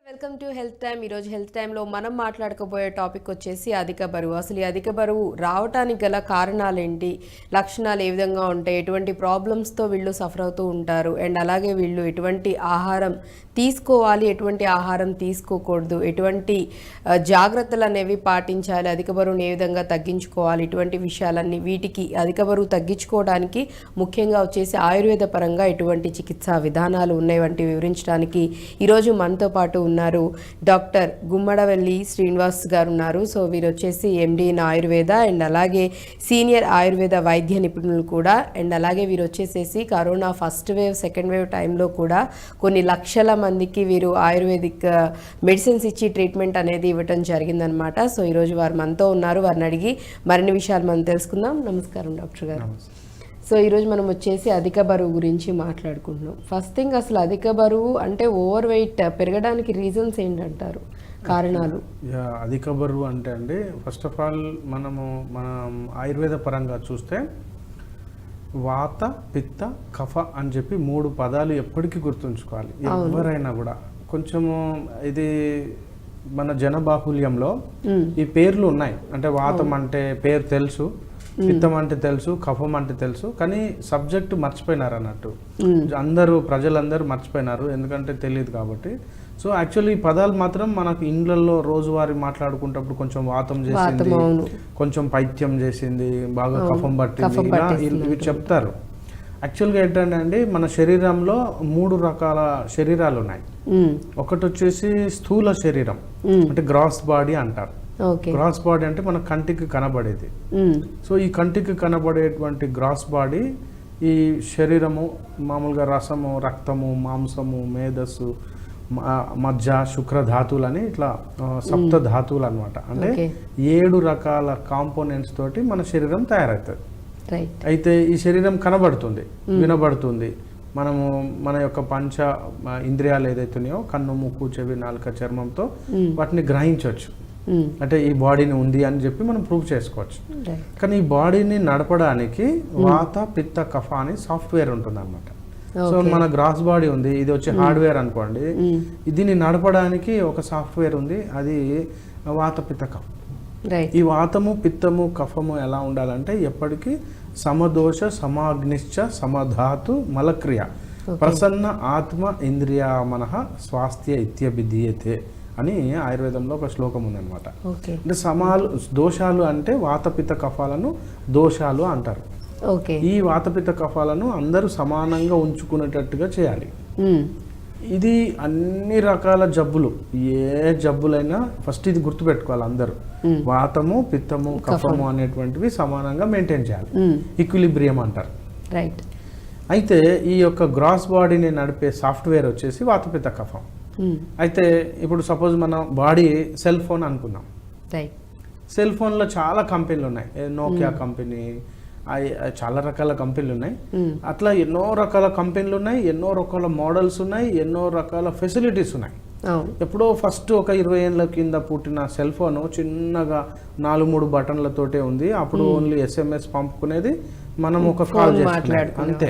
Welcome to health time. ఈరోజు health టైంలో మనం మాట్లాడుకోబోయే టాపిక్ వచ్చేసి అధిక బరువు. అసలు ఈ అధిక బరువు రావటానికి గల కారణాలు ఏంటి, లక్షణాలు ఏ విధంగా ఉంటాయి, ఎటువంటి ప్రాబ్లమ్స్తో వీళ్ళు సఫర్ అవుతూ ఉంటారు, అండ్ అలాగే వీళ్ళు ఎటువంటి ఆహారం తీసుకోవాలి, ఎటువంటి ఆహారం తీసుకోకూడదు, ఎటువంటి జాగ్రత్తలు అనేవి పాటించాలి, అధిక బరువుని ఏ విధంగా తగ్గించుకోవాలి, ఇటువంటి విషయాలన్నీ వీటికి అధిక బరువు తగ్గించుకోవడానికి ముఖ్యంగా వచ్చేసి ఆయుర్వేద పరంగా ఎటువంటి చికిత్సా విధానాలు ఉన్నాయి వంటివి వివరించడానికి ఈరోజు మనతో పాటు ఉన్నారు డాక్టర్ గుమ్మడవెల్లి శ్రీనివాస్ గారు ఉన్నారు. సో వీరు వచ్చేసి ఎండి ఇన్ ఆయుర్వేద అండ్ అలాగే సీనియర్ ఆయుర్వేద వైద్య నిపుణులు కూడా. అండ్ అలాగే వీరు వచ్చేసేసి corona first wave second wave టైంలో కూడా కొన్ని లక్షల మందికి వీరు ఆయుర్వేదిక్ మెడిసిన్స్ ఇచ్చి ట్రీట్మెంట్ అనేది ఇవ్వటం జరిగిందనమాట. సో ఈరోజు వారు మనతో ఉన్నారు, వారిని అడిగి మరిన్ని విషయాలు మనం తెలుసుకుందాం. నమస్కారం డాక్టర్ గారు. సో ఈరోజు మనం వచ్చేసి అధిక బరువు గురించి మాట్లాడుకుంటున్నాం. ఫస్ట్ థింగ్, అసలు అధిక బరువు అంటే ఓవర్ వెయిట్ పెరగడానికి రీజన్స్ ఏంటంటారు, కారణాలు? అధిక బరువు అంటే అండి, ఫస్ట్ ఆఫ్ ఆల్ మనం ఆయుర్వేద పరంగా చూస్తే వాత పిత్త కఫ అని చెప్పి 3 పదాలు ఎప్పటికీ గుర్తుంచుకోవాలి ఎవరైనా కూడా. కొంచెము ఇది మన జనబాహుల్యంలో ఈ పేర్లు ఉన్నాయి. అంటే వాతం అంటే పేరు తెలుసు, పిత్తం అంటే తెలుసు, కఫం అంటే తెలుసు, కానీ సబ్జెక్ట్ మర్చిపోయినారు అన్నట్టు. ప్రజలందరూ మర్చిపోయినారు, ఎందుకంటే తెలియదు కాబట్టి. సో యాక్చువల్లీ ఈ పదాలు మాత్రం మనకు ఇండ్లలో రోజువారీ మాట్లాడుకుంటప్పుడు కొంచెం వాతం చేసింది, కొంచెం పైత్యం చేసింది, బాగా కఫం పట్టింది, ఇవి చెప్తారు. యాక్చువల్గా ఏంటంటే అండి, మన శరీరంలో 3 రకాల శరీరాలు ఉన్నాయి. ఒకటి వచ్చేసి స్థూల శరీరం, అంటే గ్రాస్ బాడీ అంటారు. గ్రాస్ బాడీ అంటే మన కంటికి కనబడేది. సో ఈ కంటికి కనబడేటువంటి గ్రాస్ బాడీ, ఈ శరీరము మామూలుగా రసము, రక్తము, మాంసము, మేధస్సు, మజ్జ, శుక్రధాతువులని ఇట్లా సప్త ధాతువులు అనమాట. అంటే 7 రకాల కాంపోనెంట్స్ తోటి మన శరీరం తయారవుతుంది. అయితే ఈ శరీరం కనబడుతుంది, వినబడుతుంది. మన యొక్క పంచ ఇంద్రియాలు ఏదైతున్నాయో, కన్ను, ముక్కు, చెవి, నాలుక, చర్మంతో వాటిని గ్రహించవచ్చు. అంటే ఈ బాడీని ఉంది అని చెప్పి మనం ప్రూవ్ చేసుకోవచ్చు. కానీ ఈ బాడీని నడపడానికి వాత పిత్త కఫ అని సాఫ్ట్వేర్ ఉంటుంది అనమాట. సో మన గ్రాస్ బాడీ ఉంది, ఇది వచ్చి హార్డ్వేర్ అనుకోండి. దీన్ని నడపడానికి ఒక సాఫ్ట్వేర్ ఉంది, అది వాత పిత్త కఫం. ఈ వాతము పిత్తము కఫము ఎలా ఉండాలంటే ఎప్పటికీ సమదోష సమాగ్నిశ్చ సమధాతు మలక్రియ ప్రసన్న ఆత్మ ఇంద్రియా మనః స్వాస్థ్య ఇత్యభిధీయతే అని ఆయుర్వేదంలో ఒక శ్లోకం ఉందన్నమాట. అంటే దోషాలు అంటే వాతపిత్త కఫాలను దోషాలు అంటారు. ఈ వాతపిత్త కఫాలను అందరూ సమానంగా ఉంచుకునేటట్టుగా చేయాలి. ఇది అన్ని రకాల జబ్బులు, ఏ జబ్బులైనా ఫస్ట్ ఇది గుర్తుపెట్టుకోవాలి అందరూ. వాతము పిత్తము కఫము అనేటువంటివి సమానంగా మెయింటైన్ చేయాలి, ఈక్విలిబ్రియం అంటారు. రైట్. అయితే ఈ యొక్క గ్రాస్ బాడీని నడిపే సాఫ్ట్వేర్ వచ్చేసి వాతపిత్త కఫం. అయితే ఇప్పుడు సపోజ్ మన బాడీ సెల్ ఫోన్ అనుకుందాం. సెల్ ఫోన్లో చాలా కంపెనీలు ఉన్నాయి, నోకియా కంపెనీ, చాలా రకాల కంపెనీలు ఉన్నాయి. అట్లా ఎన్నో రకాల కంపెనీలు ఉన్నాయి, ఎన్నో రకాల మోడల్స్ ఉన్నాయి, ఎన్నో రకాల ఫెసిలిటీస్ ఉన్నాయి. ఎప్పుడో ఫస్ట్ ఒక 20 ఏళ్ళ కింద పుట్టిన సెల్ ఫోన్ చిన్నగా 4-3 బటన్లతోటే ఉంది. అప్పుడు ఓన్లీ SMS పంపుకునేది, మనం ఒక కాల్ చేస్తున్నాం అంతే.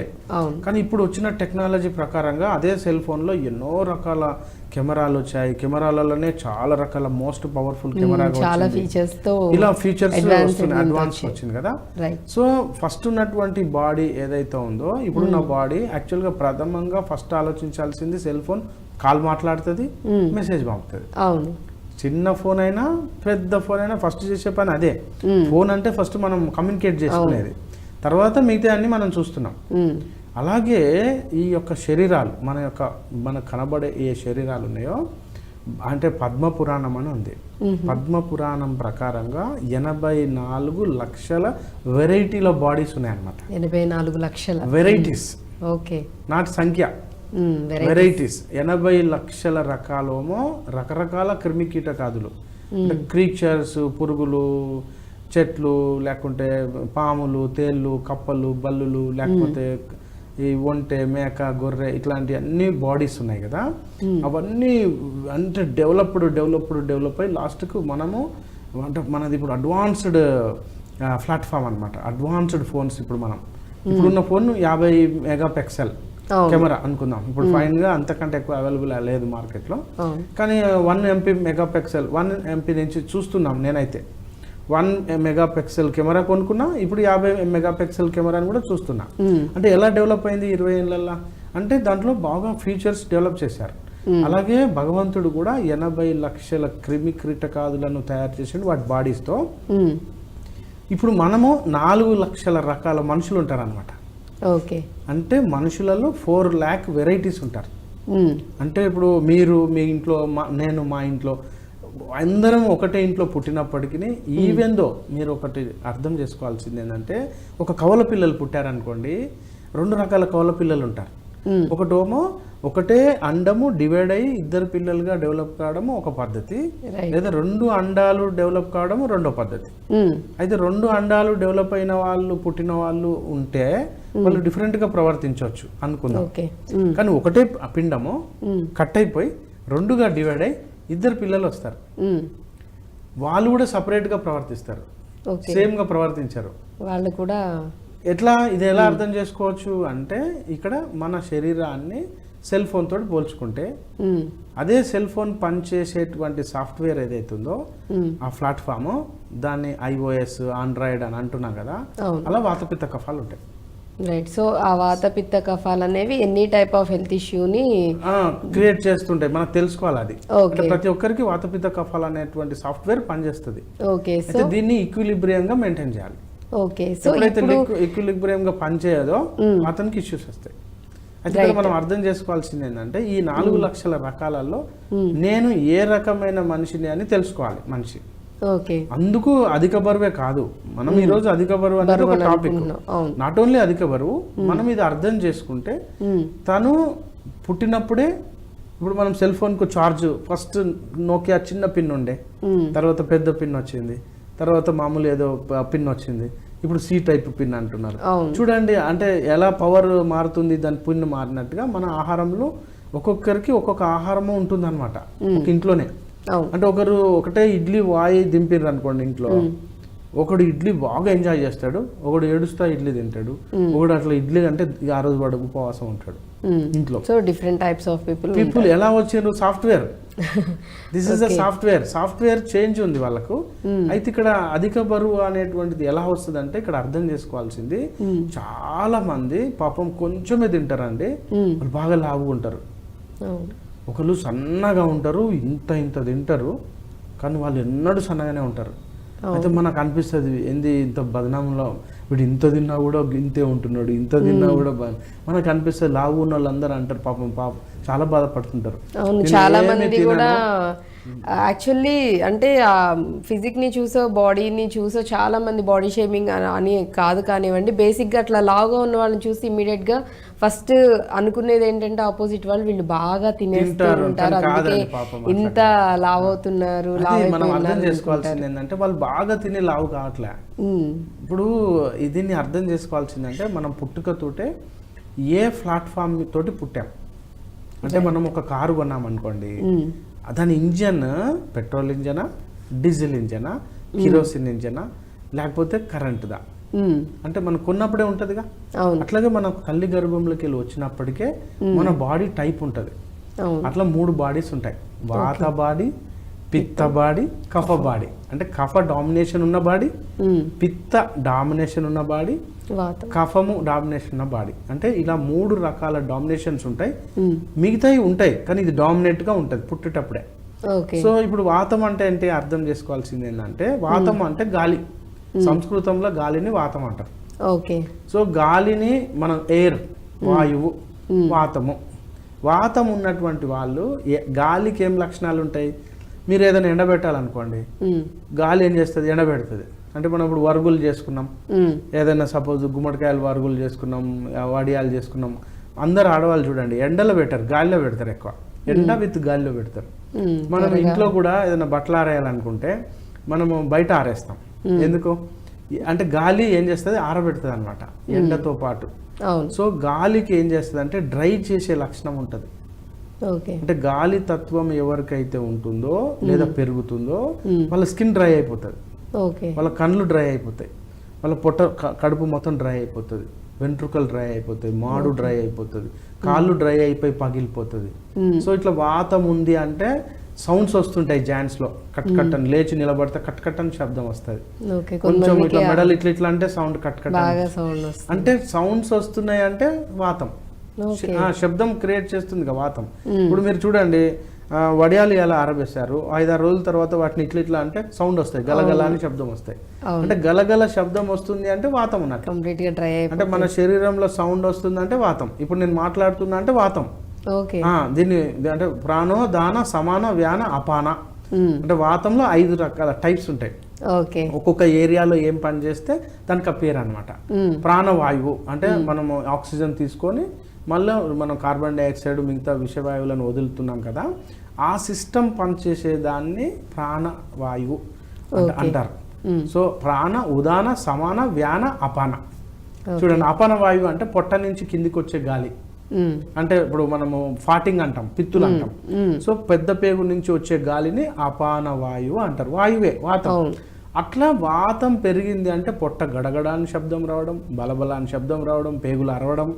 కానీ ఇప్పుడు వచ్చిన టెక్నాలజీ ప్రకారంగా అదే సెల్ ఫోన్లో ఎన్నో రకాల కెమెరాలు వచ్చాయి. కెమెరాలలోనే చాలా రకాల మోస్ట్ పవర్ఫుల్ కెమెరా, ఇలా ఫీచర్స్ వస్తున్నాయి, అడ్వాన్స్ వచ్చింది కదా. సో ఫస్ట్ ఉన్నటువంటి బాడీ ఏదైతే ఉందో, ఇప్పుడున్న బాడీ యాక్చువల్గా ప్రథమంగా ఫస్ట్ ఆలోచించాల్సింది సెల్ ఫోన్. కాల్ మాట్లాడుతుంది, మెసేజ్ పంపుతుంది. చిన్న ఫోన్ అయినా పెద్ద ఫోన్ అయినా ఫస్ట్ చేసే పని అదే. ఫోన్ అంటే ఫస్ట్ మనం కమ్యూనికేట్ చేసుకునేది, తర్వాత మిగతా అన్ని మనం చూస్తున్నాం. అలాగే ఈ యొక్క శరీరాలు, మన కనబడే ఏ శరీరాలు ఉన్నాయో, అంటే పద్మపురాణం అని ఉంది. పద్మపురాణం ప్రకారంగా 84 లక్షల వెరైటీల బాడీస్ ఉన్నాయన్నమాట. 84 లక్షల వెరైటీస్, నాటి సంఖ్య, వెరైటీస్. 80 లక్షల రకాలేమో రకరకాల క్రిమి కీటకాదులు, క్రీచర్స్, పురుగులు, చెట్లు, లేకుంటే పాములు, తేళ్ళు, కప్పలు, బల్లులు, లేకపోతే ఈ ఒంటె, మేక, గొర్రె, ఇట్లాంటి అన్ని బాడీస్ ఉన్నాయి కదా. అవన్నీ అంటే డెవలప్ అయ్యి లాస్ట్కు మనది ఇప్పుడు అడ్వాన్స్డ్ ప్లాట్ఫామ్ అనమాట. అడ్వాన్స్డ్ ఫోన్స్ ఇప్పుడున్న ఫోన్ 50 మెగాపిక్సెల్ కెమెరా అనుకుందాం. ఇప్పుడు ఫైన్ గా అంతకంటే ఎక్కువ అవైలబుల్ లేదు మార్కెట్లో. కానీ 1 MP మెగాపిక్సెల్ 1 MP నుంచి చూస్తున్నాం. నేనైతే 1 మెగాపిక్సెల్ కెమెరా కొనుక్కున్నా, ఇప్పుడు 50 మెగాపిక్సెల్ కెమెరాని కూడా చూస్తున్నా. అంటే ఎలా డెవలప్ అయింది 20 ఏళ్ళల్లో అంటే దాంట్లో బాగా ఫీచర్స్ డెవలప్ చేశారు. అలాగే భగవంతుడు కూడా 80 లక్షల క్రిమి కీటకాదులను తయారు చేసిండు వాటి బాడీస్తో. ఇప్పుడు మనము 4 లక్షల రకాల మనుషులు ఉంటారు అనమాట. ఓకే, అంటే మనుషులలో 4 lakh వెరైటీస్ ఉంటారు. అంటే ఇప్పుడు మీరు మీ ఇంట్లో, నేను మా ఇంట్లో, అందరం ఒకటే ఇంట్లో పుట్టినప్పటికీ ఈవెన్ దో మీరు ఒకటి అర్థం చేసుకోవాల్సింది ఏంటంటే, ఒక కవల పిల్లలు పుట్టారనుకోండి, 2 రకాల కవల పిల్లలు ఉంటారు. ఒకటేమో ఒకటే అండము డివైడ్ అయ్యి 2 పిల్లలుగా డెవలప్ కావడము ఒక పద్ధతి, లేదా 2 అండాలు డెవలప్ కావడము రెండో పద్ధతి. అయితే 2 అండాలు డెవలప్ అయిన వాళ్ళు పుట్టిన వాళ్ళు ఉంటే వాళ్ళు డిఫరెంట్ గా ప్రవర్తించవచ్చు అనుకుందాం. కానీ ఒకటే పిండము కట్ అయిపోయి 2గా డివైడ్ అయ్యి 2 పిల్లలు వస్తారు. వాళ్ళు కూడా సపరేట్ గా ప్రవర్తిస్తారు, సేమ్ గా ప్రవర్తించారు వాళ్ళు కూడా. ఎట్లా ఇది ఎలా అర్థం చేసుకోవచ్చు అంటే, ఇక్కడ మన శరీరాన్ని సెల్ ఫోన్ తోటి పోల్చుకుంటే, అదే సెల్ ఫోన్ పనిచేసేటువంటి సాఫ్ట్వేర్ ఏదైతుందో ఆ ప్లాట్ఫామ్, దాన్ని iOS ఆండ్రాయిడ్ అని అంటున్నాం కదా, అలా వాతపిత్త కఫాలు ఉంటాయి. రైట్. సో ఆ వాతపిత్త కఫాలు అనేవి ఎనీ టైప్ ఆఫ్ హెల్త్ ఇష్యూని క్రియేట్ చేస్తుంటాయి. మనకు తెలుసుకోవాలి అది. ప్రతి ఒక్కరికి వాతపిత్త కఫాలు అనేటువంటి సాఫ్ట్వేర్ పనిచేస్తుంది. ఓకే, సో దీన్ని ఈక్విలిబ్రియంగా మెయింటైన్ చేయాలి. ఓకే, సో ఎప్పుడైతే ఈక్విలిబ్రియంగా పనిచేయదో అతనికి ఇష్యూస్ వస్తాయి. అయితే మనం అర్థం చేసుకోవాల్సింది ఏంటంటే, ఈ 4 లక్షల రకాలలో నేను ఏ రకమైన మనిషిని అని తెలుసుకోవాలి మనిషి. అందుకు అధిక బరువే కాదు, మనం ఈ రోజు అధిక బరువు అనేది ఒక టాపిక్. నాట్ ఓన్లీ అధిక బరువు, మనం ఇది అర్థం చేసుకుంటే, తను పుట్టినప్పుడే, ఇప్పుడు మనం సెల్ ఫోన్ కు చార్జ్ ఫస్ట్ నోకియా చిన్న పిన్ ఉండే, తర్వాత పెద్ద పిన్ వచ్చింది, తర్వాత మామూలు ఏదో పిన్ వచ్చింది, ఇప్పుడు సి టైప్ పిన్ అంటున్నారు. చూడండి అంటే ఎలా పవర్ మారుతుంది, దాని పిన్ మారినట్టుగా మన ఆహారంలో ఒక్కొక్కరికి ఒక్కొక్క ఆహారము ఉంటుంది అనమాట ఒక ఇంట్లోనే. అంటే ఒకటే ఇడ్లీ వాయి దింపిర్రు అనుకోండి ఇంట్లో, ఒకడు ఇడ్లీ బాగా ఎంజాయ్ చేస్తాడు, ఒకడు ఏడుస్తా ఇడ్లీ తింటాడు, ఒకడు అట్లా ఇడ్లీ అంటే ఆ రోజు వాడు ఉపవాసం ఉంటాడు ఇంట్లో. So different types of people ఎలా వచ్చారు? Software. This is the software change ఉంది వాళ్ళకు. అయితే ఇక్కడ అధిక బరువు అనేటువంటిది ఎలా వస్తుంది అంటే, ఇక్కడ అర్థం చేసుకోవాల్సింది, చాలా మంది పాపం కొంచెమే తింటారండి, వాళ్ళు బాగా లావుగా ఉంటారు. ఒకళ్ళు సన్నగా ఉంటారు, ఇంత తింటారు, కానీ వాళ్ళు ఎన్నడూ సన్నగానే ఉంటారు. అయితే మనకు అనిపిస్తుంది, ఏంది ఇంత బదనాంలో వీడు ఇంత తిన్నా కూడా ఇంతే ఉంటున్నాడు, ఇంత తిన్నా కూడా మనకు అనిపిస్తుంది. లావు ఉన్న వాళ్ళందరూ అంటారు పాపం చాలా బాధపడుతుంటారు. చాలా మంది కూడా యాక్చువల్లీ అంటే ఫిజిక్ ని చూసో బాడీని చూసో చాలా మంది బాడీ షేమింగ్ అని కాదు కానివ్వండి, బేసిక్గా అట్లా లావుగా ఉన్న వాళ్ళని చూసి ఇమీడియట్ గా ఫస్ట్ అనుకునేది ఏంటంటే ఆపోజిట్ వాళ్ళు వీళ్ళు బాగా తినేస్తూ ఉంటారు, అందుకే ఇంత లావు అవుతున్నారు. మనం అర్థం చేసుకోవాల్సింది ఏంటంటే, వాళ్ళు బాగా తిని లావు కావట్లే. ఇప్పుడు దీన్ని అర్థం చేసుకోవాల్సిందంటే, మనం పుట్టుకతోటే ఏ ప్లాట్ఫామ్ తోటి పుట్టాం. అంటే మనం ఒక కారు కొన్నాం అనుకోండి, దాని ఇంజన్ పెట్రోల్ ఇంజనా, డీజిల్ ఇంజనా, కిరోసిన్ ఇంజనా, లేకపోతే కరెంటుదా, అంటే మనం కొన్నప్పుడే ఉంటదిగా. అట్లాగే మన తల్లి గర్భంలోకి వెళ్ళి వచ్చినప్పటికే మన బాడీ టైప్ ఉంటది. అట్లా 3 బాడీస్ ఉంటాయి: వాత బాడీ, పిత్త బాడీ, కఫ బాడీ. అంటే కఫ డామినేషన్ ఉన్న బాడీ, పిత్త డామినేషన్ ఉన్న బాడీ, కఫము డామినేషన్ ఉన్న బాడీ. అంటే ఇలా 3 రకాల డామినేషన్స్ ఉంటాయి. మిగతాయి ఉంటాయి కానీ ఇది డామినేట్ గా ఉంటది పుట్టేటప్పుడే. సో ఇప్పుడు వాతం అంటే ఏంటి అర్థం చేసుకోవాల్సింది ఏంటంటే, వాతం అంటే గాలి. సంస్కృతంలో గాలిని వాతం అంటారు. సో గాలిని మనం ఎయిర్, వాయువు, వాతము. వాతం ఉన్నటువంటి వాళ్ళు గాలికి ఏం లక్షణాలు ఉంటాయి? మీరు ఏదైనా ఎండబెట్టాలనుకోండి, గాలి ఏం చేస్తుంది? ఎండబెడుతుంది. అంటే మనం ఇప్పుడు వరుగులు చేసుకున్నాం, ఏదైనా సపోజ్ గుమ్మడికాయలు వరుగులు చేసుకున్నాం, వడియాలు చేసుకున్నాం. అందరు ఆడవాళ్ళు చూడండి ఎండలో పెట్టారు, గాలిలో పెడతారు. ఎక్కువ ఎండ విత్ గాలిలో పెడతారు. మనం ఇంట్లో కూడా ఏదైనా బట్టలు ఆరేయాలనుకుంటే మనము బయట ఆరేస్తాం. ఎందుకు అంటే గాలి ఏం చేస్తుంది? ఆరబెడుతుంది అనమాట ఎండతో పాటు. సో గాలికి ఏం చేస్తుంది అంటే డ్రై చేసే లక్షణం ఉంటుంది. అంటే గాలి తత్వం ఎవరికైతే ఉంటుందో లేదా పెరుగుతుందో వాళ్ళ స్కిన్ డ్రై అయిపోతుంది, వాళ్ళ కళ్ళు డ్రై అయిపోతాయి, వాళ్ళ కడుపు మొత్తం డ్రై అయిపోతుంది. వెంట్రుకలు డ్రై అయిపోతాయి, మాడు డ్రై అయిపోతుంది, కాళ్ళు డ్రై అయిపోయి పగిలిపోతుంది. సో ఇట్లా వాతం ఉంది అంటే సౌండ్స్ వస్తుంటాయి జాయింట్స్ లో, కట్ కట్ అని లేచి నిలబడితే కట్ కట్ అని శబ్దం వస్తుంది. కొంచెం ఇట్లా మెడల్ ఇట్లా ఇట్లా అంటే సౌండ్ కట్ కట్ అంటే సౌండ్స్ వస్తున్నాయి అంటే వాతం శబ్దం క్రియేట్ చేస్తుంది కదా వాతం. ఇప్పుడు మీరు చూడండి వడియాలు ఇలా ఆరబేశారు, 5-6 రోజుల తర్వాత వాటిని ఇట్లా ఇట్లా అంటే సౌండ్ వస్తాయి, గలగల అని శబ్దం వస్తాయి. అంటే గలగల శబ్దం వస్తుంది అంటే వాతం ఉన్నట్టు. అంటే మన శరీరంలో సౌండ్ వస్తుంది అంటే వాతం. ఇప్పుడు నేను మాట్లాడుతున్నా అంటే వాతం. దీన్ని అంటే ప్రాణో దాన సమాన వ్యాన అపాన అంటే వాతంలో 5 రకాల టైప్స్ ఉంటాయి. ఒక్కొక్క ఏరియాలో ఏం పని చేస్తే దానికి ఆ పేరు అనమాట. ప్రాణవాయువు అంటే మనము ఆక్సిజన్ తీసుకొని మళ్ళీ మనం కార్బన్ డైఆక్సైడ్ మిగతా విషవాయువులను వదులుతున్నాం కదా, ఆ సిస్టమ్ పనిచేసే దాన్ని ప్రాణవాయువు అంటారు. సో ప్రాణ ఉదాన సమాన వ్యాన అపాన. చూడండి, అపాన వాయువు అంటే పొట్ట నుంచి కిందికి వచ్చే గాలి. అంటే ఇప్పుడు మనము ఫాటింగ్ అంటాం, పిత్తులు అంటాం. సో పెద్ద పేగు నుంచి వచ్చే గాలిని అపాన వాయువు అంటారు. వాయువే వాతం. అట్లా వాతం పెరిగింది అంటే పొట్ట గడగడ అని శబ్దం రావడం, బలబల అని శబ్దం రావడం, పేగులు అరవడం,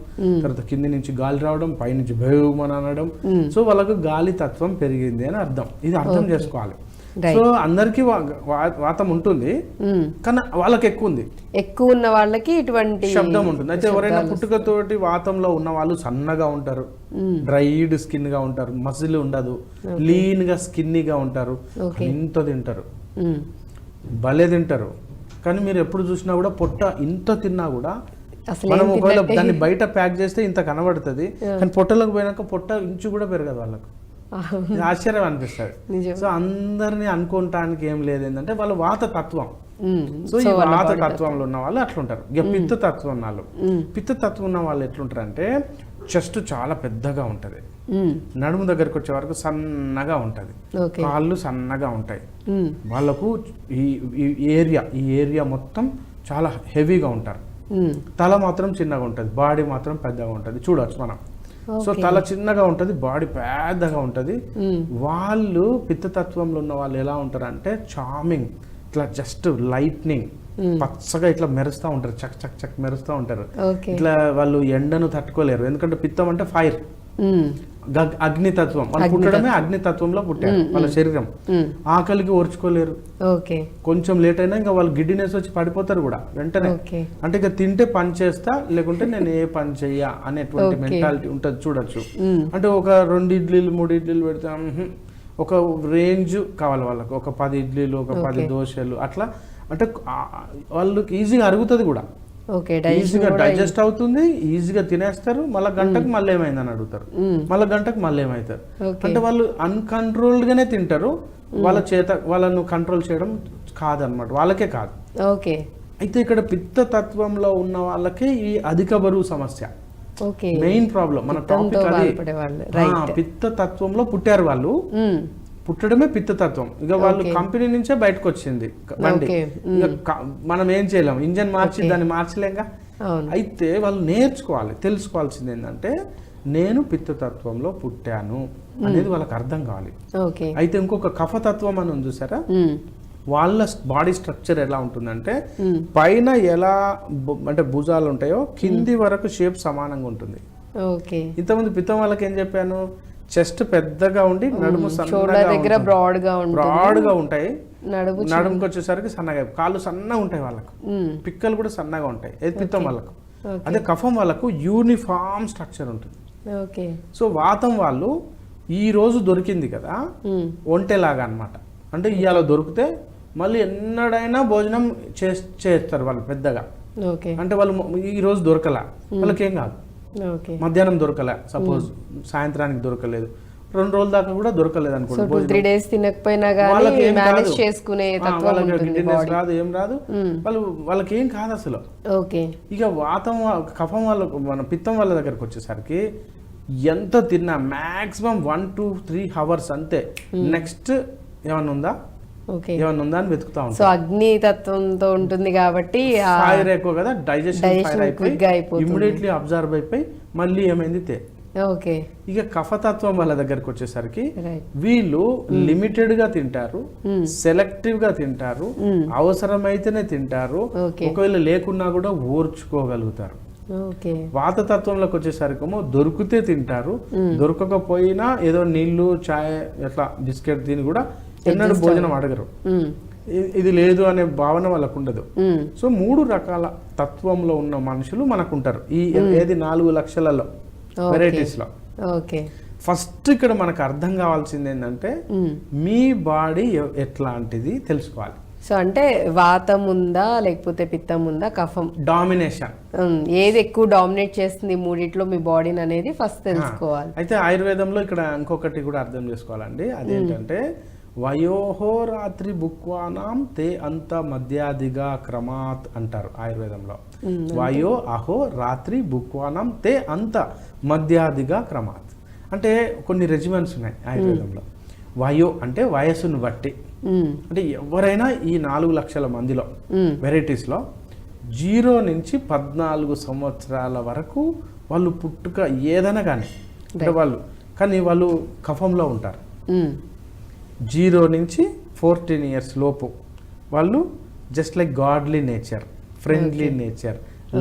తర్వాత కింది నుంచి గాలి రావడం, పైనుంచి భేమని అనడం. సో వాళ్ళకు గాలి తత్వం పెరిగింది అని అర్థం. ఇది అర్థం చేసుకోవాలి. సో అందరికి వాతం ఉంటుంది, కానీ వాళ్ళకి ఎక్కువ ఉన్న వాళ్ళకి ఇటువంటి శబ్దం ఉంటుంది. అయితే ఎవరైనా పుట్టుకతోటి వాతంలో ఉన్న వాళ్ళు సన్నగా ఉంటారు, డ్రైడ్ స్కిన్ గా ఉంటారు, మజిల్ ఉండదు, లీన్ గా స్కిన్నీగా ఉంటారు, ఇంత తింటారు, భలే తింటారు. కానీ మీరు ఎప్పుడు చూసినా కూడా పొట్ట ఇంత తిన్నా కూడా మనం ఒకవేళ దాన్ని బయట ప్యాక్ చేస్తే ఇంత కనబడుతుంది, కానీ పొట్టలోకి పోయినాక పొట్ట ఇంచు కూడా పెరగదు వాళ్ళకు. ఆశ్చర్యం అనిపిస్తుంది. సో అందరినీ అనుకోవటానికి ఏం లేదు, ఏంటంటే వాళ్ళ వాత తత్వం. సో ఈ వాత తత్వంలో ఉన్న వాళ్ళు అట్లుంటారు. ఇక పిత్త తత్వం ఉన్న వాళ్ళు, పిత్త తత్వం ఉన్న వాళ్ళు ఎట్లుంటారు అంటే చెస్ట్ చాలా పెద్దగా ఉంటది, నడుము దగ్గరకు వచ్చే వరకు సన్నగా ఉంటది, కాళ్ళు సన్నగా ఉంటాయి వాళ్ళకు. ఈ ఏరియా మొత్తం చాలా హెవీగా ఉంటారు. తల మాత్రం చిన్నగా ఉంటది, బాడీ మాత్రం పెద్దగా ఉంటది. చూడవచ్చు మనం. సో తల చిన్నగా ఉంటది, బాడీ పెద్దగా ఉంటది. వాళ్ళు పిత్తతత్వంలో ఉన్న వాళ్ళు ఎలా ఉంటారు అంటే చార్మింగ్, ఇట్లా జస్ట్ లైట్నింగ్, పచ్చగా ఇట్లా మెరుస్తూ ఉంటారు, చక్ చక్ చక్ మెరుస్తూ ఉంటారు. ఇట్లా వాళ్ళు ఎండను తట్టుకోలేరు, ఎందుకంటే పిత్తం అంటే ఫైర్, అగ్నితత్వం. వాళ్ళు పుట్టడమే అగ్నితత్వంలో పుట్టారు. వాళ్ళ శరీరం ఆకలికి ఓర్చుకోలేరు. కొంచెం లేట్ అయినా ఇంకా వాళ్ళు గిడ్డినెస్ వచ్చి పడిపోతారు కూడా వెంటనే. అంటే ఇక తింటే పని చేస్తా, లేకుంటే నేను ఏ పని చెయ్యా అనేటువంటి మెంటాలిటీ ఉంటుంది. చూడొచ్చు. అంటే ఒక 2 ఇడ్లీలు 3 ఇడ్లీలు పెడతా, ఒక రేంజ్ కావాలి వాళ్ళకు, ఒక 10 ఇడ్లీలు, ఒక 10 దోశలు అట్లా. అంటే వాళ్ళకి ఈజీగా అరుగుతుంది కూడా, ఈజీగా డైజెస్ట్ అవుతుంది, ఈజీగా తినేస్తారు. మళ్ళీ గంటకు మళ్ళీ ఏమైందని అడుగుతారు, మళ్ళీ గంటకు మళ్ళీ ఏమవుతారు. అంటే వాళ్ళు అన్కంట్రోల్డ్ గానే తింటారు. వాళ్ళ చేత వాళ్ళను కంట్రోల్ చేయడం కాదనమాట, వాళ్ళకే కాదు. అయితే ఇక్కడ పిత్త తత్వంలో ఉన్న వాళ్ళకే ఈ అధిక బరువు సమస్య మెయిన్ ప్రాబ్లం. మన టాపిక్ అది. పిత్త తత్వంలో పుట్టారు వాళ్ళు, పుట్టడమే పిత్తతత్వం. ఇక వాళ్ళు కంపెనీ నుంచే బయటకు వచ్చింది బండి, మనం ఏం చేయలేం, ఇంజన్ మార్చి దాన్ని మార్చలేంగా. అయితే వాళ్ళు నేర్చుకోవాలి, తెలుసుకోవాల్సింది ఏంటంటే నేను పిత్తతత్వంలో పుట్టాను అనేది వాళ్ళకి అర్థం కావాలి. అయితే ఇంకొక కఫతత్వం అని ఉంది చూసారా, వాళ్ళ బాడీ స్ట్రక్చర్ ఎలా ఉంటుందంటే పైన ఎలా అంటే భుజాలు ఉంటాయో కింది వరకు షేప్ సమానంగా ఉంటుంది. ఇంతకుముందు పిత్తం వాళ్ళకి ఏం చెప్పాను, చెస్ట్ పెద్దగా ఉండి నడుము సన్నగా బ్రాడ్గా ఉంటాయి, నడుముకి వచ్చేసరికి సన్నగా, కాళ్ళు సన్నగా ఉంటాయి వాళ్ళకు, పిక్కలు కూడా సన్నగా ఉంటాయి. అది పిత్తం వాళ్ళకు. అదే కఫం వాళ్ళకు యూనిఫామ్ స్ట్రక్చర్ ఉంటుంది. సో వాతం వాళ్ళు ఈ రోజు దొరికింది కదా ఒంటెలాగా అన్నమాట. అంటే ఇవాళ దొరికితే మళ్ళీ ఎన్నడైనా భోజనం చేస్తారు వాళ్ళు పెద్దగా. అంటే వాళ్ళు ఈ రోజు దొరకలా, వాళ్ళకేం కాదు. మధ్యాహ్నం దొరకలే, సపోజ్ సాయంత్రానికి దొరకలేదు, 2 రోజుల దాకా కూడా దొరకలేదు అనుకోండి, 3 days తినకపోయినా గానీ మేనేజ్ చేసుకునే తత్వం ఉంటుంది, రాదు ఏం రాదు, వాళ్ళకి ఏం కాదు అసలు. ఇక వాతం కఫం వాళ్ళ మన పిత్తం వాళ్ళ దగ్గరకు వచ్చేసరికి ఎంత తిన్నా మాక్సిమం 1 to 3 hours అంతే. నెక్స్ట్ ఏమన్నా ఉందా అని వెతుకుతా ఉంటాం. సో అగ్ని తత్వంతో ఉంటుంది కాబట్టి ఫైర్ ఎక్కువ కదా, డైజెషన్ ఫైర్ అయిపోయి ఇమ్మీడియట్లీ అబ్జర్వ్ అయిపోయి మళ్ళీ ఏమైంది ఇక కఫతత్వం వాళ్ళ దగ్గరకు వచ్చేసరికి వీళ్ళు లిమిటెడ్ గా తింటారు, సెలెక్టివ్ గా తింటారు, అవసరమైతేనే తింటారు, ఒకవేళ లేకున్నా కూడా ఓర్చుకోగలుగుతారు. ఓకే. వాత తత్వంలోకి వచ్చేసరికేమో దొరికితే తింటారు, దొరకకపోయినా ఏదో నీళ్లు చాయ్ ఎట్లా బిస్కెట్ దీని కూడా ఎన్నడూ భోజనం అడగరు. ఇది లేదు అనే భావన వాళ్ళకు ఉండదు. సో 3 రకాల తత్వంలో ఉన్న మనుషులు మనకు ఉంటారు ఈ ఏది 4 లక్షలలో వెరైటీస్ లో. ఓకే. ఫస్ట్ ఇక్కడ మనకు అర్థం కావాల్సింది ఏంటంటే మీ బాడీ ఎట్లాంటిది తెలుసుకోవాలి. సో అంటే వాతం ఉందా లేకపోతే పిత్తం ఉందా, కఫం డామినేషన్ ఏది ఎక్కువ డామినేట్ చేస్తుంది మూడిట్లో మీ బాడీని అనేది ఫస్ట్ తెలుసుకోవాలి. అయితే ఆయుర్వేదంలో ఇక్కడ ఇంకొకటి కూడా అర్థం చేసుకోవాలండి. అదేంటంటే వయోహో రాత్రి బుక్వానాం తే అంత మధ్యాదిగా క్రమాత్ అంటారు ఆయుర్వేదంలో. వయో అహో రాత్రి బుక్వానాం తే అంత మధ్యాదిగా క్రమాత్ అంటే కొన్ని రెజిమెంట్స్ ఉన్నాయి ఆయుర్వేదంలో. వయో అంటే వయస్సును బట్టి, అంటే ఎవరైనా ఈ 4 లక్షల మందిలో వెరైటీస్లో 0 నుంచి 14 సంవత్సరాల వరకు వాళ్ళు పుట్టుక ఏదైనా కానీ అంటే వాళ్ళు కఫంలో ఉంటారు. 0 నుంచి 14 ఇయర్స్ లోపు వాళ్ళు just like godly nature, friendly nature,